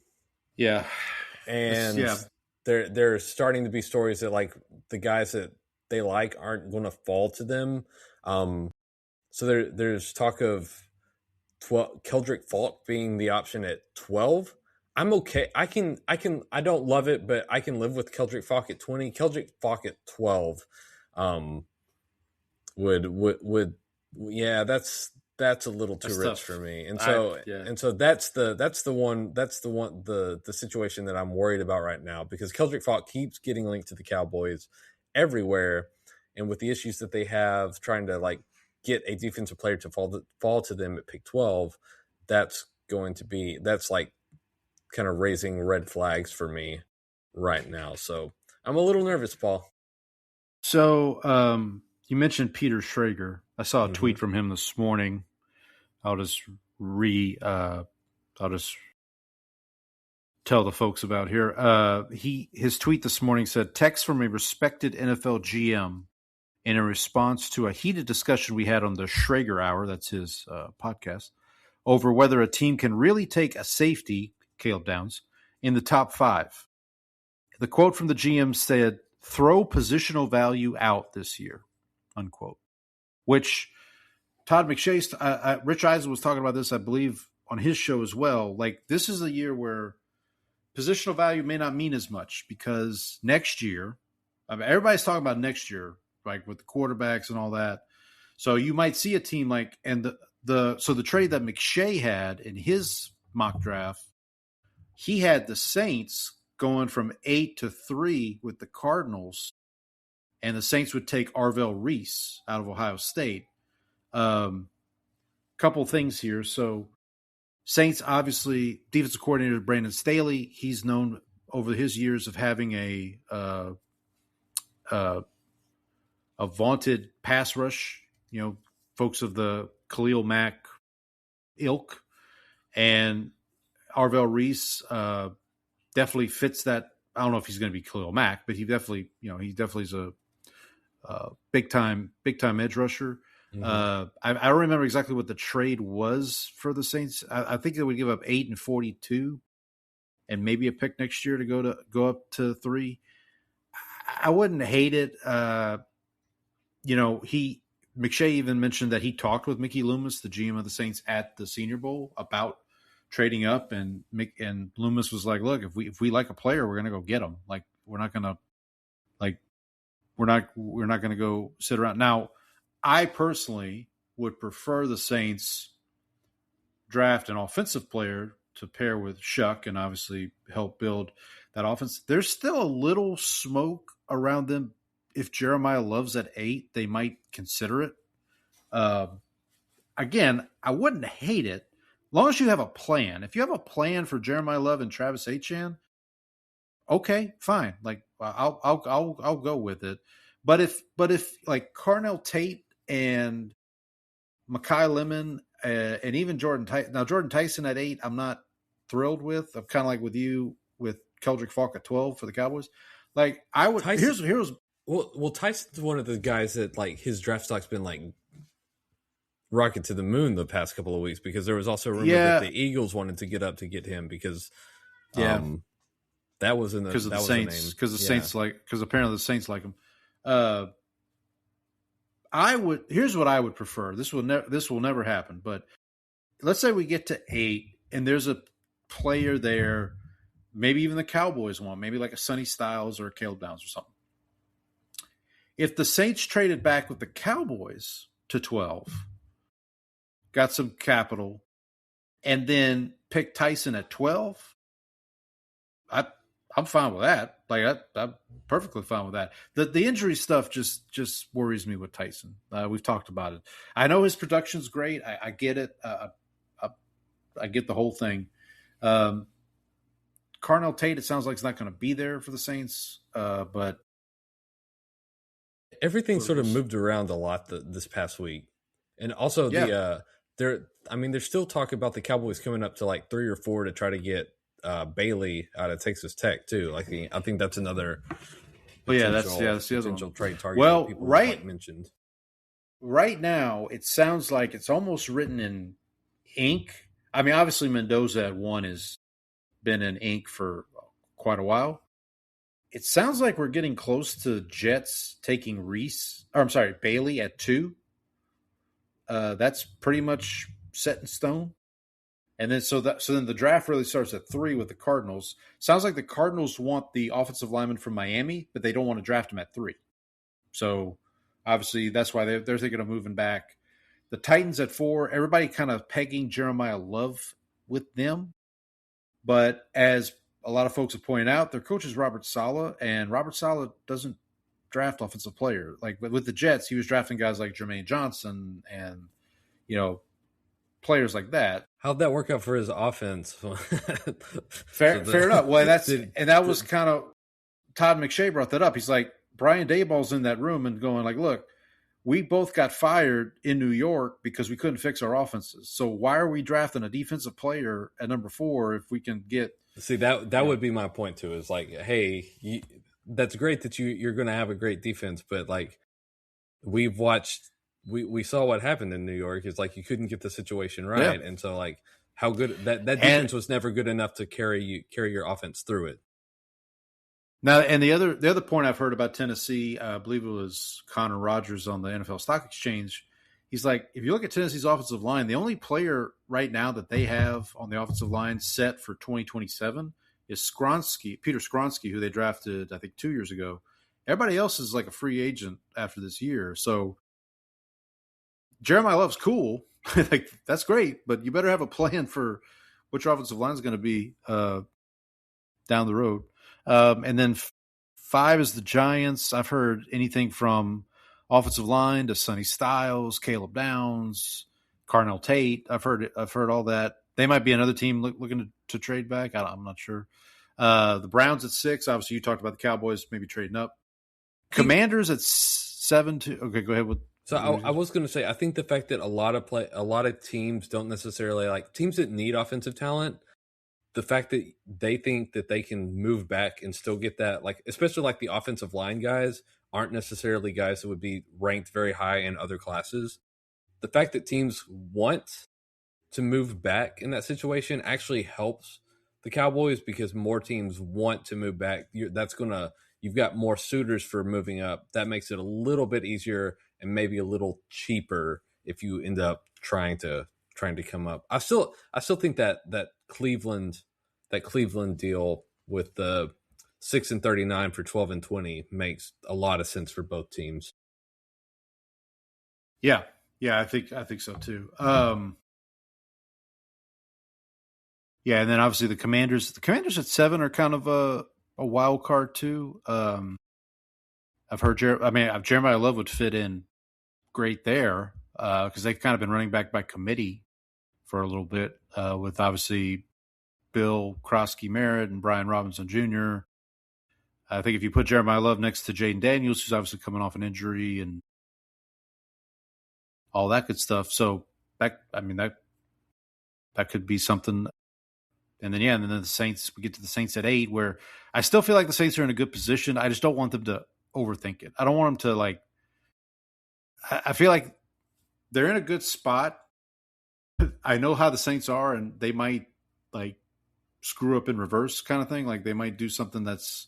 there are starting to be stories that, like, the guys that they like aren't going to fall to them. So there's talk of Keldrick Falk being the option at 12. I'm okay. I don't love it, but I can live with Keldrick Falk at 20. Keldrick Falk at 12 would that's a little too rich for me. And so that's the situation that I'm worried about right now, because Keldrick Falk keeps getting linked to the Cowboys everywhere, and with the issues that they have trying to, like, get a defensive player to fall to them at pick 12, that's like kind of raising red flags for me right now. So I'm a little nervous, Paul. So you mentioned Peter Schrager. I saw a tweet from him this morning. I'll just tell the folks about here. His tweet this morning said, text from a respected NFL GM in a response to a heated discussion we had on the Schrager Hour, that's his podcast, over whether a team can really take a safety, Caleb Downs, in the top 5. The quote from the GM said, throw positional value out this year, unquote, which Todd McShay, Rich Eisen was talking about this, I believe, on his show as well. Like, this is a year where positional value may not mean as much, because next year, I mean, everybody's talking about next year, like with the quarterbacks and all that. So you might see a team like, and the trade that McShay had in his mock draft, he had the Saints going from 8 to 3 with the Cardinals, and the Saints would take Arvell Reese out of Ohio State. Couple things here. So Saints, obviously, defensive coordinator Brandon Staley, he's known over his years of having a vaunted pass rush, folks of the Khalil Mack ilk, and Arvell Reese definitely fits that. I don't know if he's going to be Khalil Mack, but he definitely is a big time edge rusher. I don't remember exactly what the trade was for the Saints. I think they would give up 8 and 42, and maybe a pick next year to go up to 3. I wouldn't hate it. McShay even mentioned that he talked with Mickey Loomis, the GM of the Saints, at the Senior Bowl about trading up, and Loomis was like, "Look, if we like a player, we're gonna go get him. Like, we're not gonna go sit around." Now, I personally would prefer the Saints draft an offensive player to pair with Shuck and obviously help build that offense. There's still a little smoke around them. If Jeremiah Love's at 8, they might consider it. Again, I wouldn't hate it, as long as you have a plan. If you have a plan for Jeremiah Love and Travis Etienne, okay, fine. Like, I'll go with it. But if like Carnell Tate and Mekhi Lemon and even Jordan Tyson at 8, I'm not thrilled with. I'm kind of like with you with Keldrick Falk at 12 for the Cowboys. Like, I would. Tyson, here's. Well, Tyson's one of the guys that, like, his draft stock's been, like, rocket to the moon the past couple of weeks, because there was also a rumor that the Eagles wanted to get up to get him because that was in the because the Saints, because the Saints because apparently the Saints like him. Here's what I would prefer. This will never happen, but let's say we get to 8 and there's a player there, maybe even the Cowboys want, maybe like a Sonny Styles or a Caleb Downs or something. If the Saints traded back with the Cowboys to 12, got some capital, and then picked Tyson at 12, I'm fine with that. Like I'm perfectly fine with that. The injury stuff just worries me with Tyson. We've talked about it. I know his production's great. I get it. I get the whole thing. Carnell Tate, it sounds like he's not going to be there for the Saints, but everything sort of moved around a lot this past week, and also there's still talk about the Cowboys coming up to like 3 or 4 to try to get Bailey out of Texas Tech too. Like I think that's another. But that's the other potential trade target. Well, people mentioned. Right now, it sounds like it's almost written in ink. I mean, obviously Mendoza at 1 has been in ink for quite a while. It sounds like we're getting close to Jets taking Bailey at 2. That's pretty much set in stone. And then so then the draft really starts at 3 with the Cardinals. Sounds like the Cardinals want the offensive lineman from Miami, but they don't want to draft him at 3. So obviously that's why they're thinking of moving back. The Titans at 4, everybody kind of pegging Jeremiah Love with them. But as a lot of folks have pointed out, their coach is Robert Saleh, and Robert Saleh doesn't draft offensive player. Like with the Jets, he was drafting guys like Jermaine Johnson and, players like that. How'd that work out for his offense? Fair enough. Well, that was kind of Todd McShay brought that up. He's like, Brian Daboll's in that room and going like, look, we both got fired in New York because we couldn't fix our offenses. So why are we drafting a defensive player at number 4 if we can get? See, that would be my point too. Is like, hey, that's great that you're going to have a great defense, but like we've watched. We saw what happened in New York. It's like you couldn't get the situation right, and so like how good that defense was never good enough to carry your offense through it. Now, and the other point I've heard about Tennessee, I believe it was Connor Rogers on the NFL Stock Exchange. He's like, if you look at Tennessee's offensive line, the only player right now that they have on the offensive line set for 2027 is Peter Skronsky, who they drafted I think 2 years ago. Everybody else is like a free agent after this year, so. Jeremiah Love's cool. Like that's great, but you better have a plan for which offensive line is going to be down the road. And then 5 is the Giants. I've heard anything from offensive line to Sonny Styles, Caleb Downs, Carnell Tate. I've heard all that. They might be another team looking to trade back. I'm not sure. The Browns at 6. Obviously, you talked about the Cowboys maybe trading up. Commanders at 7. Okay, go ahead with. So I was going to say, I think the fact that a lot of teams don't necessarily like teams that need offensive talent, the fact that they think that they can move back and still get that, like especially like the offensive line guys aren't necessarily guys that would be ranked very high in other classes. The fact that teams want to move back in that situation actually helps the Cowboys because more teams want to move back. You've got more suitors for moving up. That makes it a little bit easier and maybe a little cheaper if you end up trying to come up. I still think that Cleveland deal with the 6-39 for 12-20 makes a lot of sense for both teams. Yeah, I think so too. Yeah, and then obviously the Commanders at 7 are kind of a wild card too. I've heard Jeremiah Love would fit in great there because they've kind of been running back by committee for a little bit with obviously Bill Krosky Merritt and Brian Robinson Jr. I think if you put Jeremiah Love next to Jaden Daniels, who's obviously coming off an injury and all that good stuff, so that could be something. And then the Saints, we get to the Saints at 8, where I still feel like the Saints are in a good position. I just don't want them to overthink it. I don't want them to I feel like they're in a good spot. I know how the Saints are, and they might screw up in reverse kind of thing. Like they might do something that's.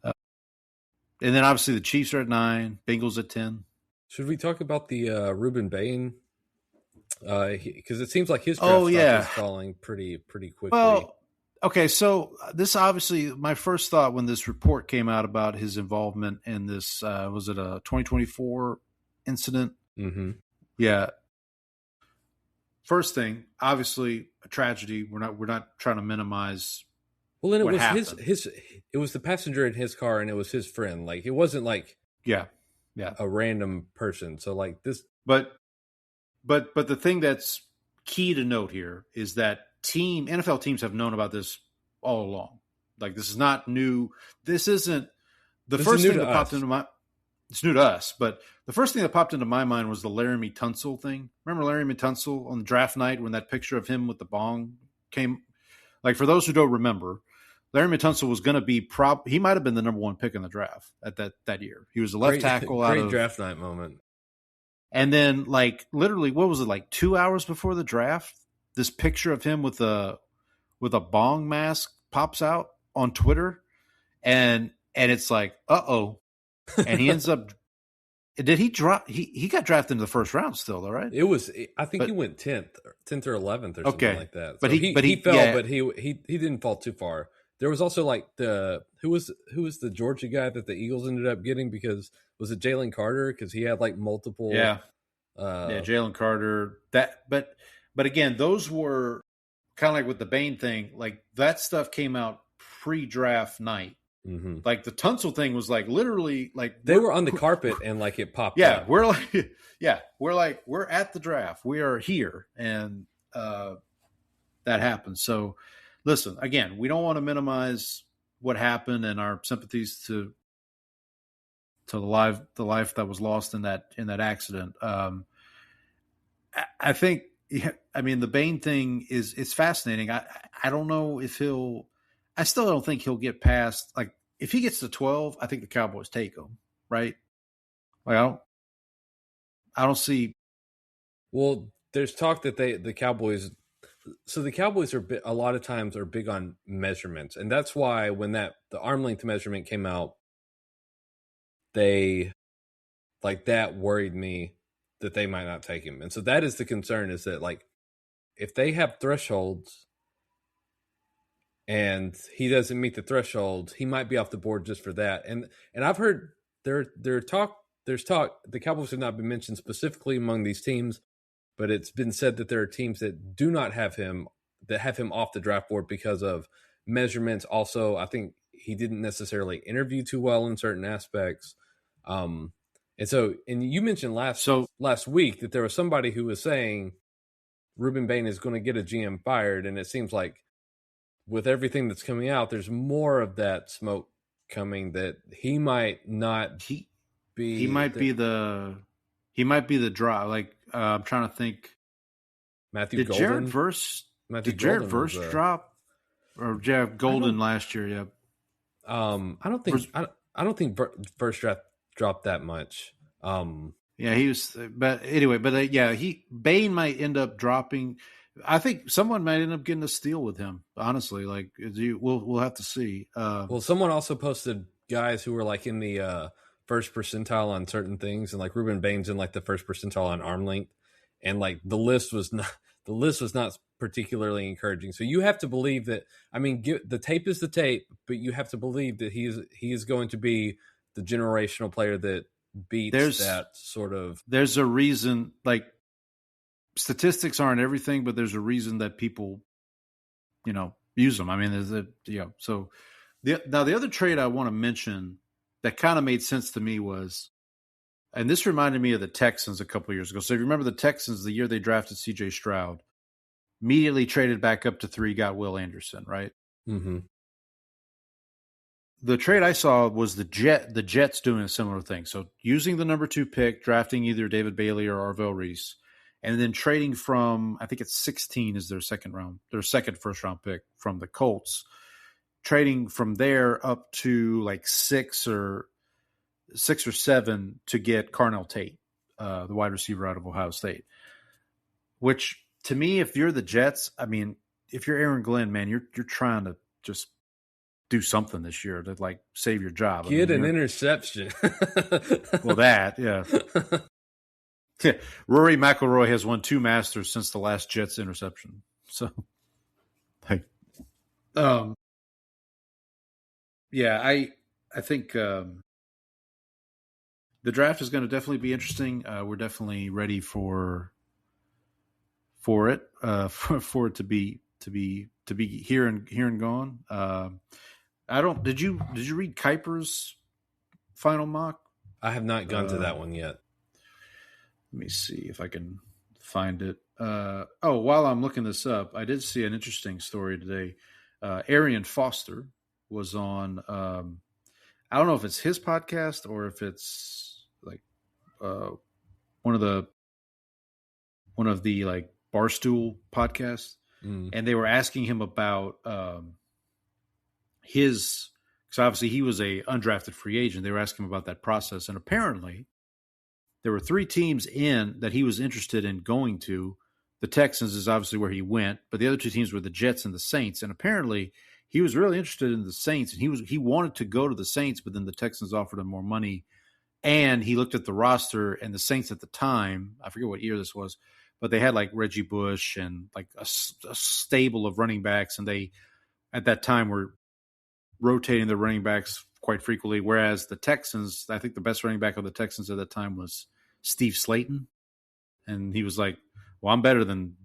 And then obviously the Chiefs are at 9, Bengals at 10. Should we talk about the Ruben Bain? Because it seems like his draft stock is falling pretty quickly. Well, okay, so this obviously my first thought when this report came out about his involvement in this was it a 2024 incident? Mm-hmm. Yeah. First thing, obviously a tragedy. We're not trying to minimize Well, and it was his. It was the passenger in his car, and it was his friend. Like it wasn't like a random person. So like this, but the thing that's key to note here is that NFL teams have known about this all along. Like this is not new. This isn't the first thing that popped into my. It's new to us, but the first thing that popped into my mind was the Laramie Tunsil thing. Remember Laramie Tunsil on draft night when that picture of him with the bong came? Like for those who don't remember, Laramie Tunsil was going to be he might have been the number 1 pick in the draft at that year. He was a left tackle. Great draft night moment. And then, like literally, what was it? Like 2 hours before the draft, this picture of him with a bong mask pops out on Twitter, and it's like, uh-oh. And he ends up. Did he drop? He got drafted in the first round still, though, right? It was. I think he went 10th or 11th or something like that. So but he fell, yeah. but he didn't fall too far. There was also like who was the Georgia guy that the Eagles ended up getting, because was it Jalen Carter? Because he had like multiple. Jalen Carter. But again, those were kind of like with the Bain thing. Like that stuff came out pre-draft night. Mm-hmm. Like the Tunsil thing was like literally like they were on the carpet and like it popped up. We're at the draft. We are here, and that happened. So listen, again, we don't want to minimize what happened and our sympathies to the life that was lost in that accident. I think, I mean, the Bain thing it's fascinating. I don't know if I still don't think he'll get past, like, if he gets to 12, I think the Cowboys take him, right? Like, I don't see. Well, there's talk that the Cowboys are a lot of times are big on measurements, and that's why when the arm length measurement came out, that worried me that they might not take him, and so that is the concern, is that like if they have thresholds and he doesn't meet the threshold, he might be off the board just for that. And I've heard there's talk, the Cowboys have not been mentioned specifically among these teams, but it's been said that there are teams that do not have him, that have him off the draft board because of measurements. Also, I think he didn't necessarily interview too well in certain aspects. And you mentioned last week that there was somebody who was saying Ruben Bain is going to get a GM fired, and it seems like with everything that's coming out, there's more of that smoke coming, that he might not be. He might be the draw. Like I'm trying to think. Did Jared Verse drop, or Jared Golden last year? Yeah. I don't think Verse dropped that much. Yeah, he was. But anyway, Bain might end up dropping. I think someone might end up getting a steal with him. Honestly, like we'll have to see. Well, someone also posted guys who were like in the first percentile on certain things, and like Ruben Bain's in like the first percentile on arm length, and like the list was not particularly encouraging. So you have to believe that. I mean, the tape is the tape, but you have to believe that he is going to be the generational player that beats that sort of. There's a reason, like. Statistics aren't everything, but there's a reason that people, use them. I mean, so the other trade I want to mention that kind of made sense to me was, and this reminded me of the Texans a couple of years ago. So if you remember the Texans, the year they drafted CJ Stroud, immediately traded back up to 3, got Will Anderson, right? Mm-hmm. The trade I saw was the Jets doing a similar thing. So using the number 2 pick, drafting either David Bailey or Arvell Reese, and then trading from, I think it's 16 is their second first round pick from the Colts, trading from there up to like 6 or 7 to get Carnell Tate, the wide receiver out of Ohio State. Which to me, if you're the Jets, I mean, if you're Aaron Glenn, man, you're trying to just do something this year to like save your job. Get an interception. Well, that, yeah. Rory McIlroy has won 2 Masters since the last Jets interception. So, I think the draft is going to definitely be interesting. We're definitely ready for it, for it to be to be here and gone. Did you read Kuiper's final mock? I have not gone to that one yet. Let me see if I can find it. While I'm looking this up, I did see an interesting story today. Arian Foster was on. I don't know if it's his podcast or if it's like one of the like Barstool podcasts, and they were asking him about because obviously he was a undrafted free agent. They were asking him about that process, and apparently there were 3 teams in that he was interested in going to. The Texans is obviously where he went, but the other 2 teams were the Jets and the Saints. And apparently he was really interested in the Saints, and he wanted to go to the Saints, but then the Texans offered him more money. And he looked at the roster, and the Saints at the time, I forget what year this was, but they had like Reggie Bush and like a stable of running backs, and they at that time were rotating their running backs quite frequently, whereas the Texans, I think the best running back of the Texans at that time was Steve Slayton. And he was like, well, I'm better than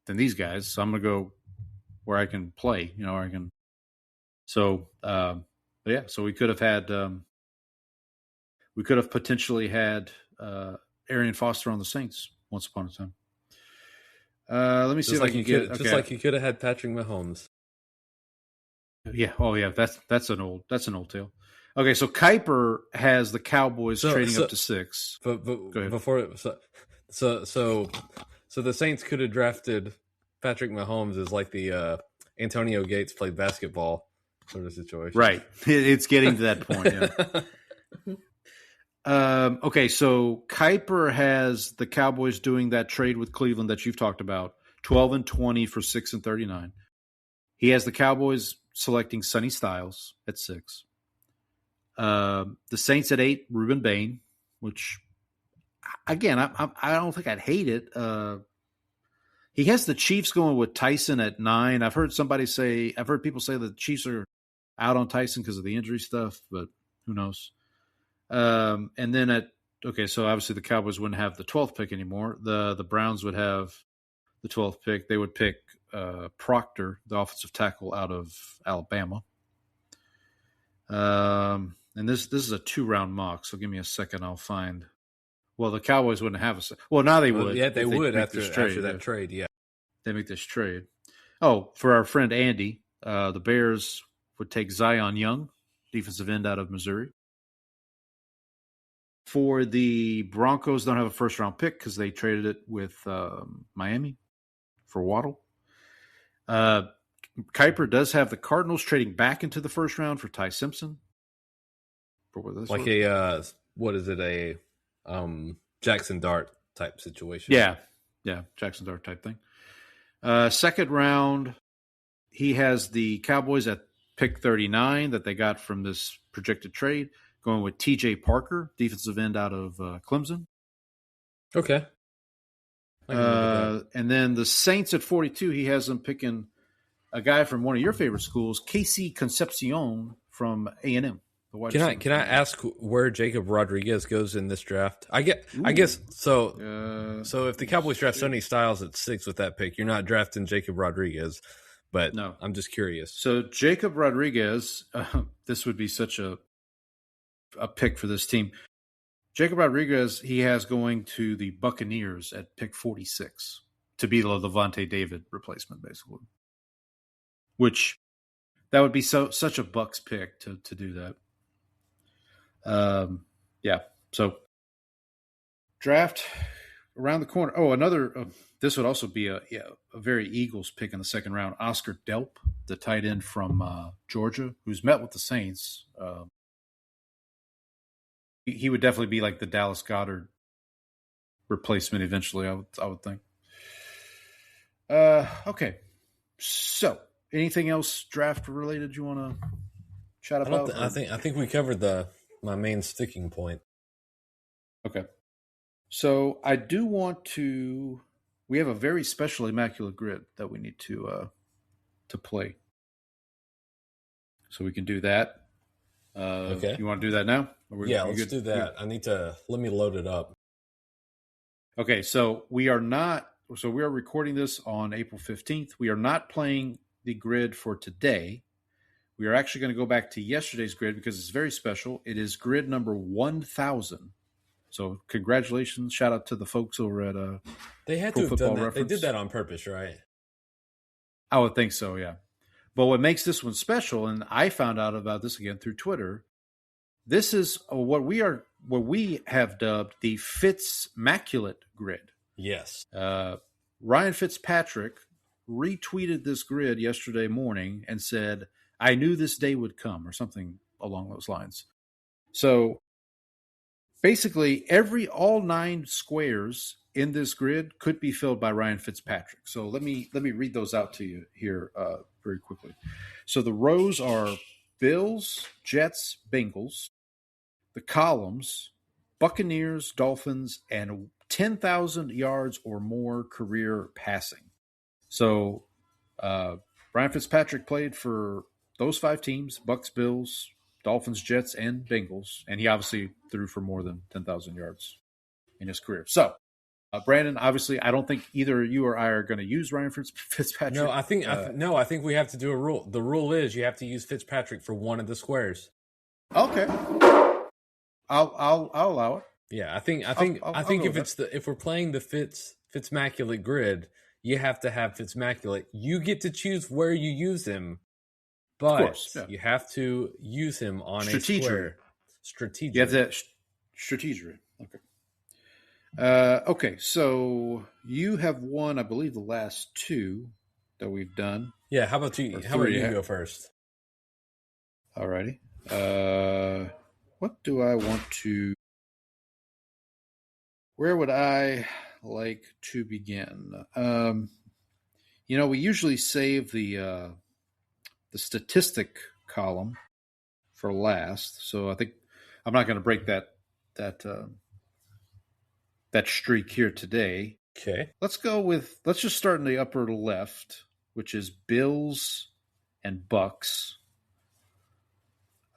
these guys, so I'm going to go where I can play, where I can. So, so we could have had, potentially had Arian Foster on the Saints once upon a time. Let me see if I can get. Just like you could have had Patrick Mahomes. Yeah. Oh, yeah. That's an old tale. Okay, so Kuiper has the Cowboys trading up to 6. But go ahead. Before so the Saints could have drafted Patrick Mahomes as like the Antonio Gates played basketball sort of situation. Right. It's getting to that point. Yeah. Okay, so Kuiper has the Cowboys doing that trade with Cleveland that you've talked about, 12-20 for 6-39. He has the Cowboys selecting Sonny Styles at 6. The Saints at 8, Ruben Bain, which, again, I don't think I'd hate it. He has the Chiefs going with Tyson at 9. I've heard people say that the Chiefs are out on Tyson because of the injury stuff, but who knows? And then so obviously the Cowboys wouldn't have the 12th pick anymore. The Browns would have the 12th pick. They would pick Proctor, the offensive tackle out of Alabama. And this is a 2-round mock, so give me a second. I'll find. Well, the Cowboys wouldn't have a. Well, now they would. Yeah, they would after that trade. Yeah, they make this trade. Oh, for our friend Andy, the Bears would take Zion Young, defensive end out of Missouri. For the Broncos, don't have a first-round pick because they traded it with Miami for Waddle. Kuiper does have the Cardinals trading back into the first round for Ty Simpson. Like a Jackson Dart type situation. Yeah, Jackson Dart type thing. Second round, he has the Cowboys at pick 39 that they got from this projected trade, going with T.J. Parker, defensive end out of Clemson. Okay. And then the Saints at 42, he has them picking a guy from one of your favorite schools, Casey Concepcion from A&M. Can I ask where Jacob Rodriguez goes in this draft? I guess so. So if the Cowboys draft Sonny Styles at 6 with that pick, you're not drafting Jacob Rodriguez. But no, I'm just curious. So Jacob Rodriguez, this would be such a pick for this team. Jacob Rodriguez, he has going to the Buccaneers at pick 46 to be the Levante David replacement, basically. Which that would be such a Bucs pick to do that. So draft around the corner. Oh, another. This would also be a very Eagles pick in the second round. Oscar Delp, the tight end from Georgia, who's met with the Saints. He would definitely be like the Dallas Goedert replacement eventually. I would think. Okay, so anything else draft related you want to chat about? I think we covered my main sticking point. Okay. So I do want to. We have a very special Immaculate Grid that we need to play. So we can do that. Okay. You want to do that now? Let's do that. Let me load it up. Okay, so we are not So we are recording this on April 15th. We are not playing the grid for today. We are actually going to go back to yesterday's grid because it's very special. It is grid number 1,000. So congratulations. Shout out to the folks over at They had Pro to have Football done that. Reference. They did that on purpose, right? I would think so, yeah. But what makes this one special, and I found out about this again through Twitter, this is what we have dubbed the Fitzmaculate grid. Yes. Ryan Fitzpatrick retweeted this grid yesterday morning and said, "I knew this day would come," or something along those lines. So basically, all 9 squares in this grid could be filled by Ryan Fitzpatrick. So let me read those out to you here very quickly. So the rows are Bills, Jets, Bengals. The columns, Buccaneers, Dolphins, and 10,000 yards or more career passing. So Ryan Fitzpatrick played for those 5 teams, Bucs, Bills, Dolphins, Jets, and Bengals. And he obviously threw for more than 10,000 yards in his career. So, Brandon, obviously, I don't think either you or I are going to use Ryan Fitzpatrick. No, I think we have to do a rule. The rule is you have to use Fitzpatrick for one of the squares. Okay. I'll allow it. Yeah, I think if we're playing the Fitzmaculate grid, you have to have Fitzmaculate. You get to choose where you use him, but you have to use him on a square. Strategic. Yeah, that strategic. Okay. Okay, so you have won, I believe, the last 2 that we've done. Yeah, how about you? How about you go first? Alrighty. What do I want to? Where would I like to begin? We usually save the statistic column for last, so I think I'm not going to break that streak here today. Okay. Let's just start in the upper left, which is Bills and Bucks.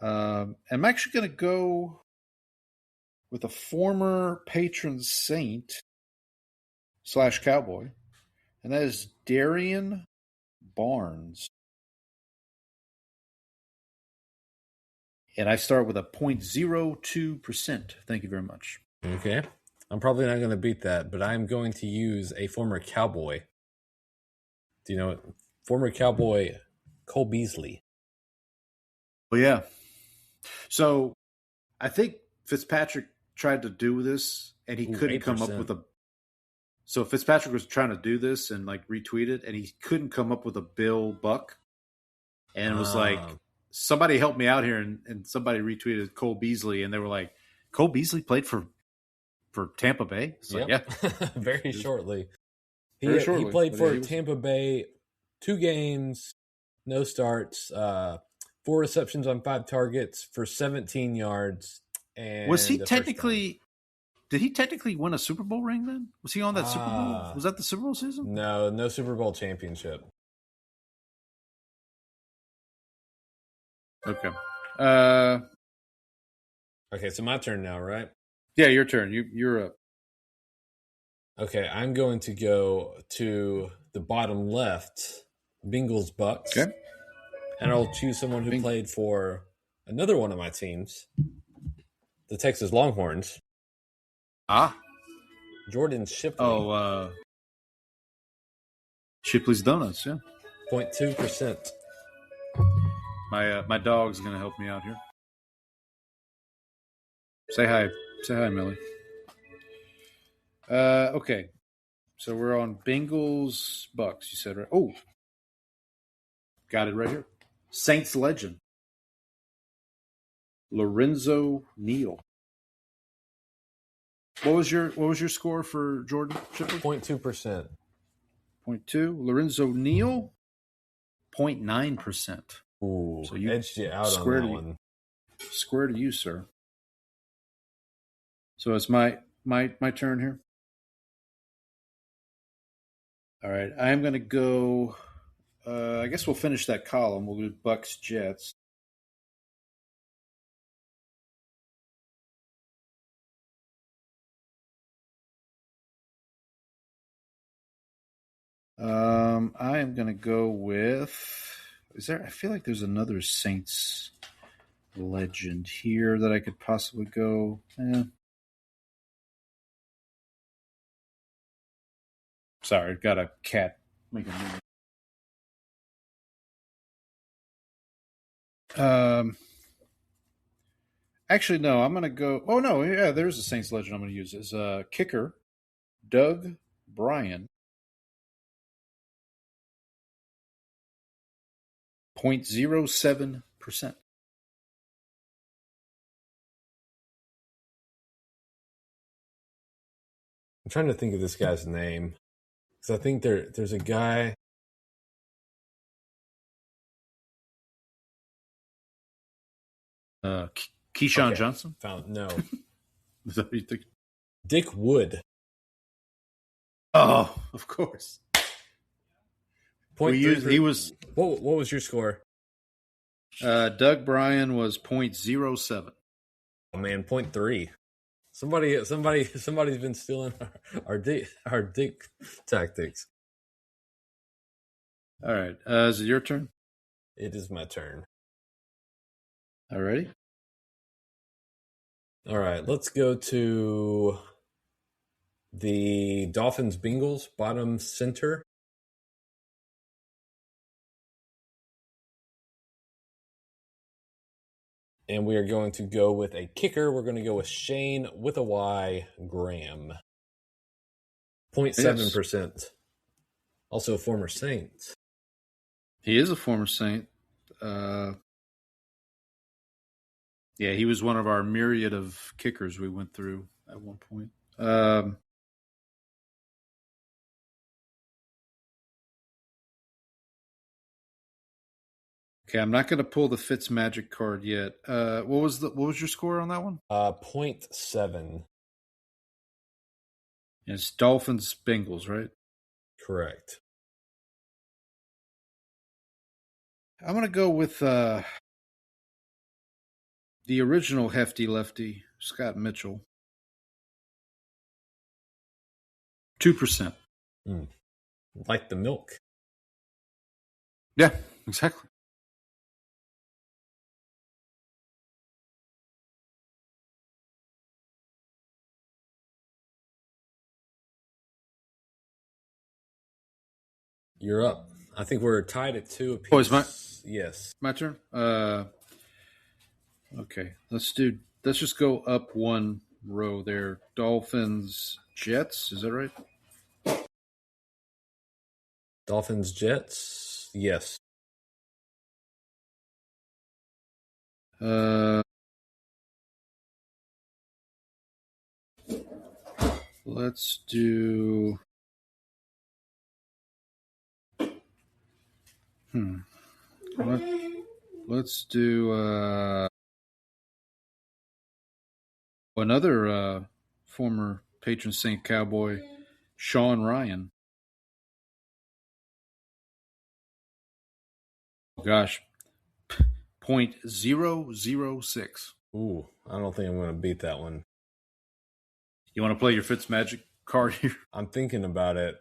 I'm actually going to go with a former patron saint / cowboy, and that is Darian Barnes. And I start with a 0.02%. Thank you very much. Okay. I'm probably not going to beat that, but I'm going to use a former cowboy. Do you know it? Former cowboy Cole Beasley. Well, yeah. So I think Fitzpatrick tried to do this, and he couldn't 8%. Come up with a. So Fitzpatrick was trying to do this and retweet it, and he couldn't come up with a Bill Buck, and it was somebody help me out here, and somebody retweeted Cole Beasley, and they were like, Cole Beasley played for Tampa Bay. So, yeah, very shortly. He played for Tampa Bay 2 games, no starts, 4 receptions on 5 targets for 17 yards. And was he technically? Did he technically win a Super Bowl ring then? Was he on that Super Bowl? Was that the Super Bowl season? No Super Bowl championship. Okay. Okay, so my turn now, right? Yeah, your turn. You're up. Okay, I'm going to go to the bottom left, Bengals Bucks. Okay. And I'll choose someone who played for another one of my teams, the Texas Longhorns. Jordan Shipley. Oh, Shipley's Donuts, yeah. 0.2%. My dog's going to help me out here. Say hi. Say hi, Millie. Okay. So we're on Bengals Bucks, you said, right? Oh. Got it right here. Saints legend. Lorenzo Neal. What was your score for Jordan Shipley? 0.2%. 0.2. Lorenzo Neal, 0.9%. Ooh, so you edged you out on that one. Square to you, sir. So it's my turn here. All right, I'm going to go. I guess we'll finish that column. We'll do Bucks Jets. I am going to go with. I feel like there's another Saints legend here that I could possibly go. Sorry, I've got a cat making noise. Actually, no, I'm going to go. Oh, no, yeah, there's a Saints legend I'm going to use. Is kicker Doug Bryan. 0.07%. I'm trying to think of this guy's name. Because I think there's a guy. Keyshawn Johnson? No. Is that what you think? Dick Wood. Oh, of course. He was. What was your score? Doug Bryan was 0.07. Oh man, 0.3. Somebody's been stealing our dick tactics. All right, is it your turn? It is my turn. All righty. All right, let's go to the Dolphins Bengals bottom center. And we are going to go with a kicker. We're going to go with Shane with a Y Graham. 0.7%. Yes. Also a former Saint. He is a former Saint. Yeah, he was one of our myriad of kickers we went through at one point. Okay, I'm not going to pull the Fitz Magic card yet. What was your score on that one? 0.7. It's Dolphins Bengals, right? Correct. I'm going to go with the original hefty lefty, Scott Mitchell. 2%. Like the milk. Yeah, exactly. You're up. I think we're tied at 2 apiece. Oh, it's yes. My turn? Okay. Let's just go up one row there. Dolphins, Jets, is that right? Dolphins, Jets, yes. Let's do... Let's do another former patron saint cowboy, Sean Ryan. Gosh, 0.006. Ooh, I don't think I'm going to beat that one. You want to play your Fitzmagic card here? I'm thinking about it.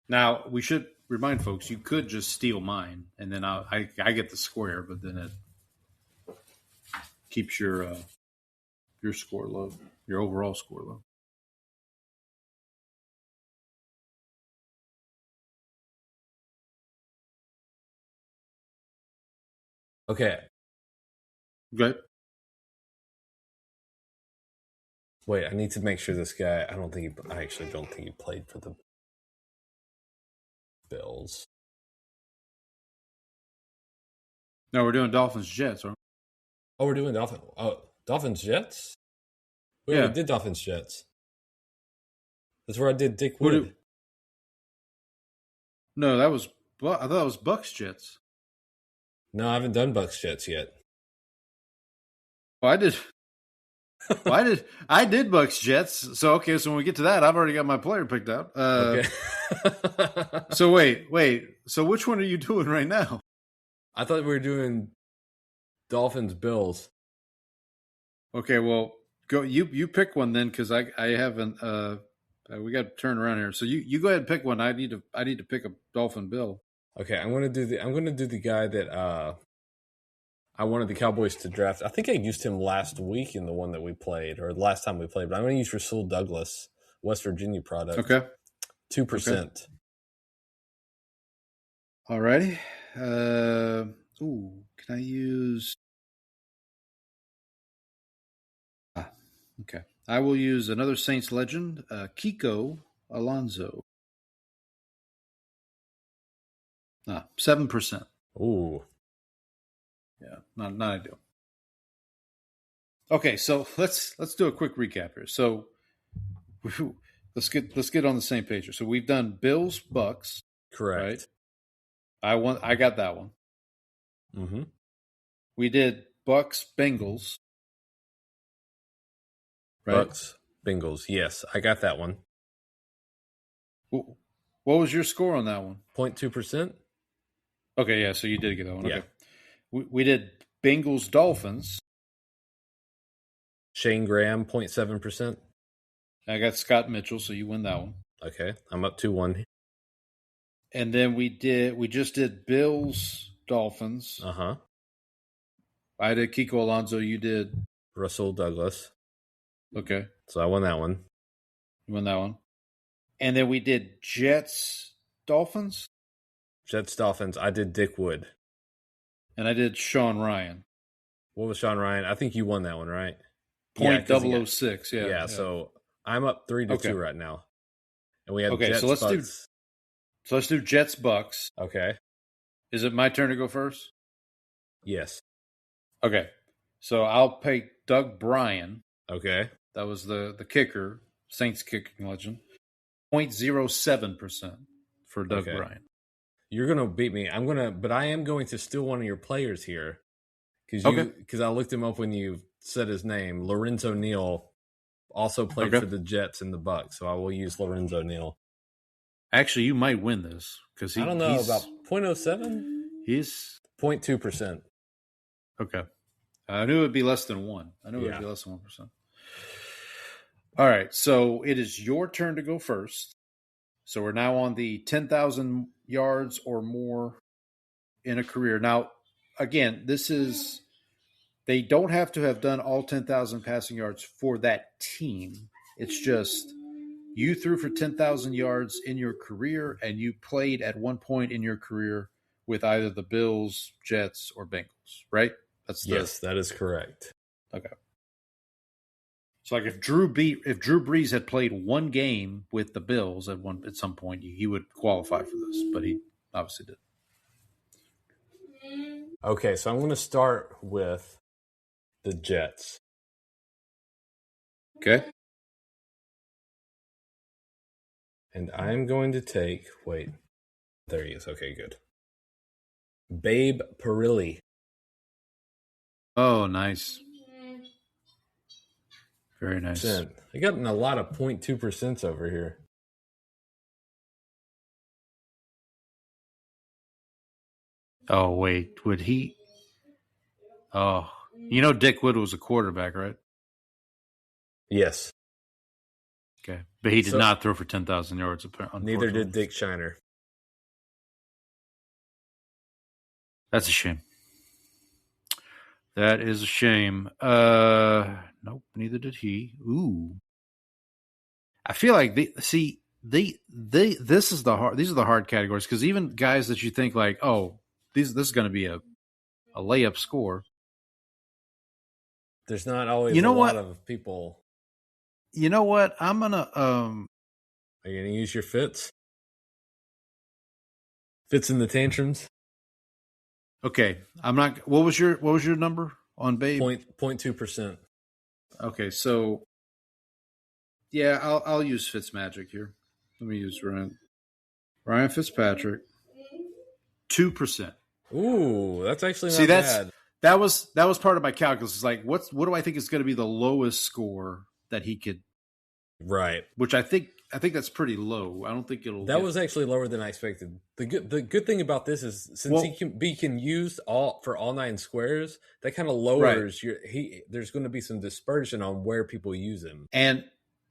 Now, we should remind folks, you could just steal mine, and then I get the square, but then it keeps your score low, your overall score low. Okay. Good. Wait, I need to make sure this guy. I actually don't think he played for the Bills. No, we're doing Dolphins Jets, aren't we? Oh, we're doing Dolphins Jets? We already did Dolphins Jets. That's where I did Dick Wood. No, I thought that was Bucks Jets. No, I haven't done Bucks Jets yet. Well, I did. I did Bucks Jets. So okay, so when we get to that, I've already got my player picked out. Okay. So wait. So which one are you doing right now? I thought we were doing Dolphins Bills. Okay, well, go. You pick one then, because I haven't We got to turn around here. So you go ahead and pick one. I need to pick a Dolphin Bill. Okay, I'm gonna do the guy that I wanted the Cowboys to draft. I think I used him last week in the one that we played, or last time we played. But I'm gonna use Rasul Douglas, West Virginia product. Okay, 2%. Okay. All righty. Can I use? Okay. I will use another Saints legend, Kiko Alonso. 7%. Ooh. Yeah, not ideal. Okay, so let's do a quick recap here. So let's get on the same page here. So we've done Bills, Bucks. Correct. Right? I got that one. Mm-hmm. We did Bucks, Bengals. Right? Bucks, Bengals. Yes, I got that one. What was your score on that one? 0.2%. Okay, yeah, so you did get that one. Yeah. Okay. We did Bengals, Dolphins. Shane Graham, 0.7%. I got Scott Mitchell, so you win that one. Okay, I'm up 2-1. And then we just did Bills, Dolphins. Uh-huh. I did Kiko Alonso, you did Rasul Douglas. Okay. So I won that one. You won that one. And then we did Jets, Dolphins. Jets, Dolphins. I did Dick Wood. And I did Sean Ryan. What was Sean Ryan? I think you won that one, right? .006. Yeah. So I'm up 3-2 right now. And we have Jets, so let's do Jets, Bucks. Okay. Is it my turn to go first? Yes. Okay. So I'll pick Doug Bryan. Okay. That was the kicker, Saints kicking legend. 0.07% for Doug Bryan. You're going to beat me. But I am going to steal one of your players here. Because I looked him up when you said his name. Lorenzo Neal also played for the Jets and the Bucks. So I will use Lorenzo Neal. Actually, you might win this. Because I don't know, about 0.07? He's 0.2%. Okay. I knew it would be less than 1. I knew it would be less than 1%. All right. So it is your turn to go first. So we're now on the 10,000 yards or more in a career. Now, again, they don't have to have done all 10,000 passing yards for that team. It's just you threw for 10,000 yards in your career and you played at one point in your career with either the Bills, Jets, or Bengals, right? Yes, that is correct. Okay. So, like, if Drew Brees had played one game with the Bills at some point, he would qualify for this, but he obviously did. Okay, so I'm going to start with the Jets. Okay. And I'm going to take. Wait, there he is. Okay, good. Babe Parilli. Oh, nice. Very nice. I got a lot of 0.2% over here. Oh, wait. Would he? Oh, Dick Wood was a quarterback, right? Yes. Okay. But he did not throw for 10,000 yards. Neither did Dick Shiner. That's a shame. That is a shame. Nope, neither did he. Ooh. I feel like these are the hard categories, because even guys that you think like, oh, this is going to be a layup score. There's not always lot of people. You know what? I'm gonna Are you gonna use your Fitz? Fitz in the tantrums? Okay. I'm not. What was your number on Babe? 0.2%. Okay, so yeah, I'll use Fitzmagic here. Let me use Ryan Fitzpatrick. 2%. Ooh, that's actually not bad. That was part of my calculus. It's like, what do I think is going to be the lowest score that he could? Right. Which I think that's pretty low. I don't think it'll. That was actually lower than I expected. The good thing about this is since he can be used for all 9 squares, that kind of lowers there's going to be some dispersion on where people use him. And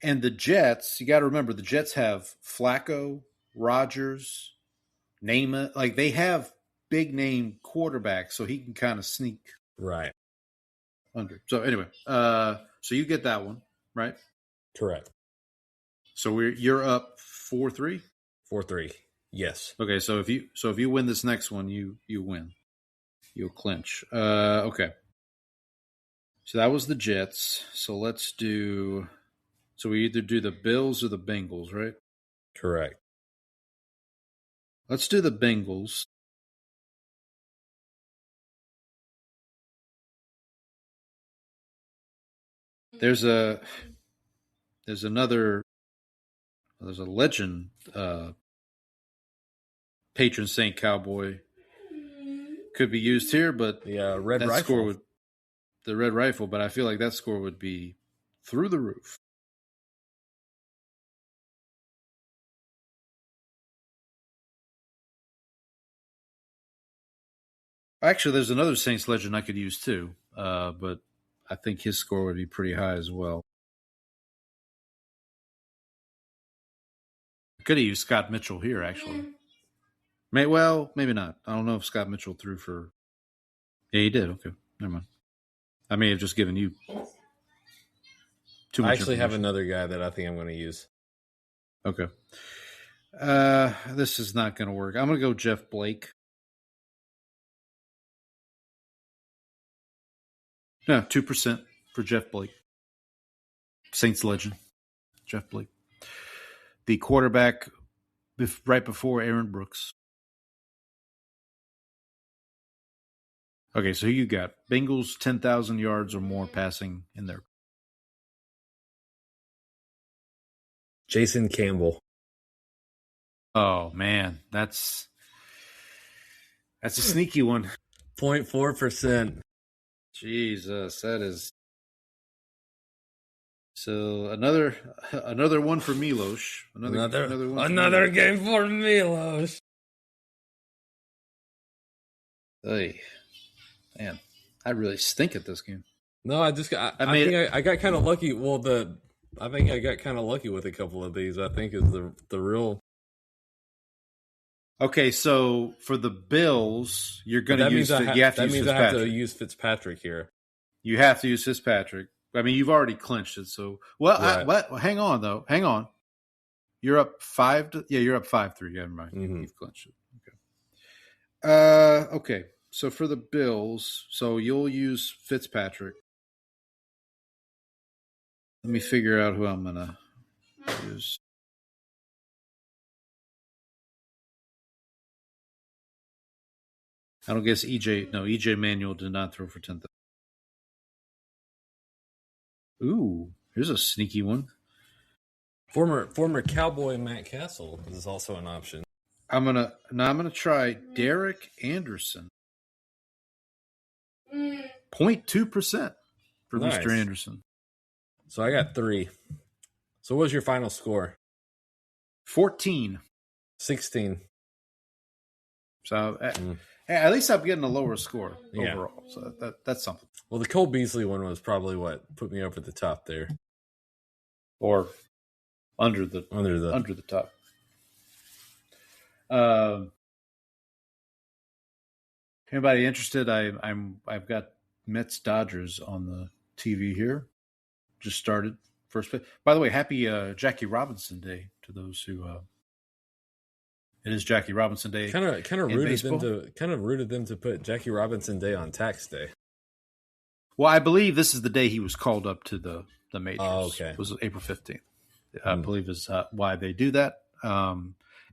And the Jets, you got to remember, the Jets have Flacco, Rodgers, Namath. Like, they have big name quarterbacks, so he can kind of sneak right under. So anyway, so you get that one, right? Correct. So you're up 4-3? 4-3. Yes. Okay, so if you win this next one, you win. You'll clinch. Okay. So that was the Jets. So let's do. So we either do the Bills or the Bengals, right? Correct. Let's do the Bengals. There's a legend patron saint cowboy could be used here, but yeah, red that rifle. score the red rifle, but I feel like that score would be through the roof. Actually, there's another Saints legend I could use too, but I think his score would be pretty high as well. I could have used Scott Mitchell here, actually. Maybe not. I don't know if Scott Mitchell threw for. Yeah, he did. Okay, never mind. I may have just given you too much. I actually have another guy that I think I'm going to use. Okay. This is not going to work. I'm going to go Jeff Blake. No, 2% for Jeff Blake. Saints legend, Jeff Blake. The quarterback right before Aaron Brooks. Okay, so who you got? Bengals 10,000 yards or more passing in there. Jason Campbell. Oh man, that's a sneaky one. 0.4%. Jesus, that is. So another one for Milos. Another game for Milos. Hey, man, I really stink at this game. No, I think I got kind of lucky. Well, I think I got kind of lucky with a couple of these. I think is the real. Okay, so for the Bills, you're going to use. I have to use Fitzpatrick here. You have to use Fitzpatrick. I mean, you've already clinched it. So, right. Hang on though. Hang on. You're up 5. You're up 5-3. Never mind. Mm-hmm. You've clinched it. Okay. Okay. So for the Bills, so you'll use Fitzpatrick. Let me figure out who I'm gonna use. I don't guess EJ. No, EJ Manuel did not throw for 10,000. Ooh, here's a sneaky one. Former Cowboy Matt Castle is also an option. I'm gonna try Derek Anderson. 0.2% for nice. Mr. Anderson. So I got 3. So what was your final score? 14. 16. So at least I'm getting a lower score overall. So that's something. Well, the Cole Beasley one was probably what put me over the top there. Or under the top. Anybody interested? I've got Mets Dodgers on the TV here. Just started first play. By the way, happy Jackie Robinson Day to those who. It is Jackie Robinson Day. Kind of rooted them to put Jackie Robinson Day on tax day. Well, I believe this is the day he was called up to the majors. Oh, okay. It was April 15th. I believe is why they do that.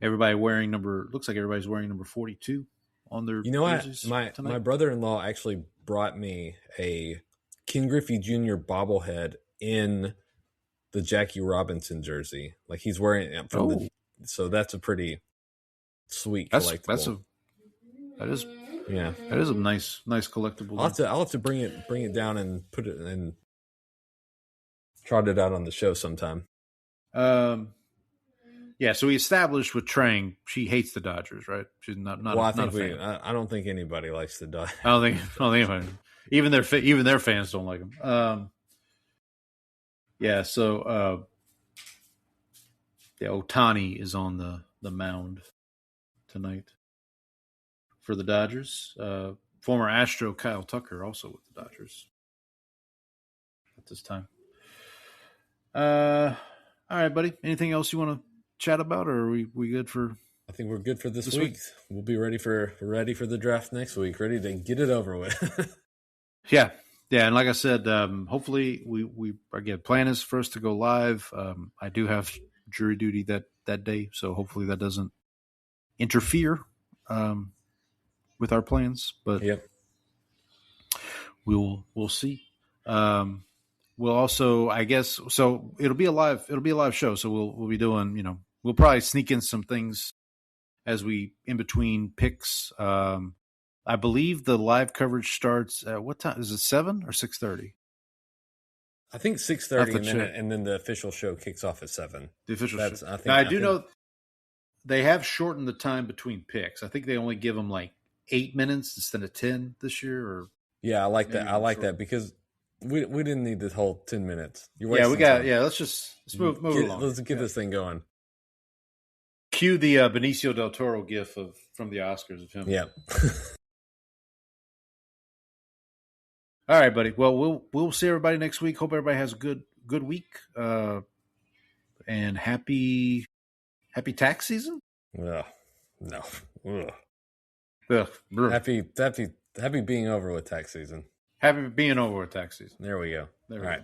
Everybody looks like everybody's wearing number 42 on their. You know what? My brother-in-law actually brought me a Ken Griffey Jr. bobblehead in the Jackie Robinson jersey. Like he's wearing it from so that's a pretty sweet collectible. That is a nice collectible. I'll have to bring it down and put it and trot it out on the show sometime. Yeah, so we established with Trang, she hates the Dodgers, right? She's not. Well, I don't think anybody likes the Dodgers. I don't think anybody. Even their fans don't like them. Yeah. So Otani is on the mound tonight for the Dodgers. Former Astro Kyle Tucker also with the Dodgers at this time. All right, buddy. Anything else you want to chat about, or are we good for? I think we're good for this week. We'll be ready for the draft next week. Ready to get it over with. Yeah, and like I said, hopefully we again plan is for us to go live. I do have jury duty that day, so hopefully that doesn't interfere with our plans. But yep, we'll see. We'll also, I guess, so it'll be a live show. So we'll be doing, we'll probably sneak in some things as we in between picks. I believe the live coverage starts at what time? Is it 7 or 6:30? I think 6:30, and then the official show kicks off at 7. The official show. I do know they have shortened the time between picks. I think they only give them like 8 minutes instead of 10 this year. Or yeah, I like that. I like that because we didn't need this whole 10 minutes. Yeah, we got. Time. Yeah, let's move along. Let's get this thing going. Cue the Benicio del Toro gif from the Oscars of him. Yeah. All right, buddy. Well, we'll see everybody next week. Hope everybody has a good week. And happy tax season. No. Ugh. Ugh. Happy being over with tax season. Happy being over with tax season. There we go. All right.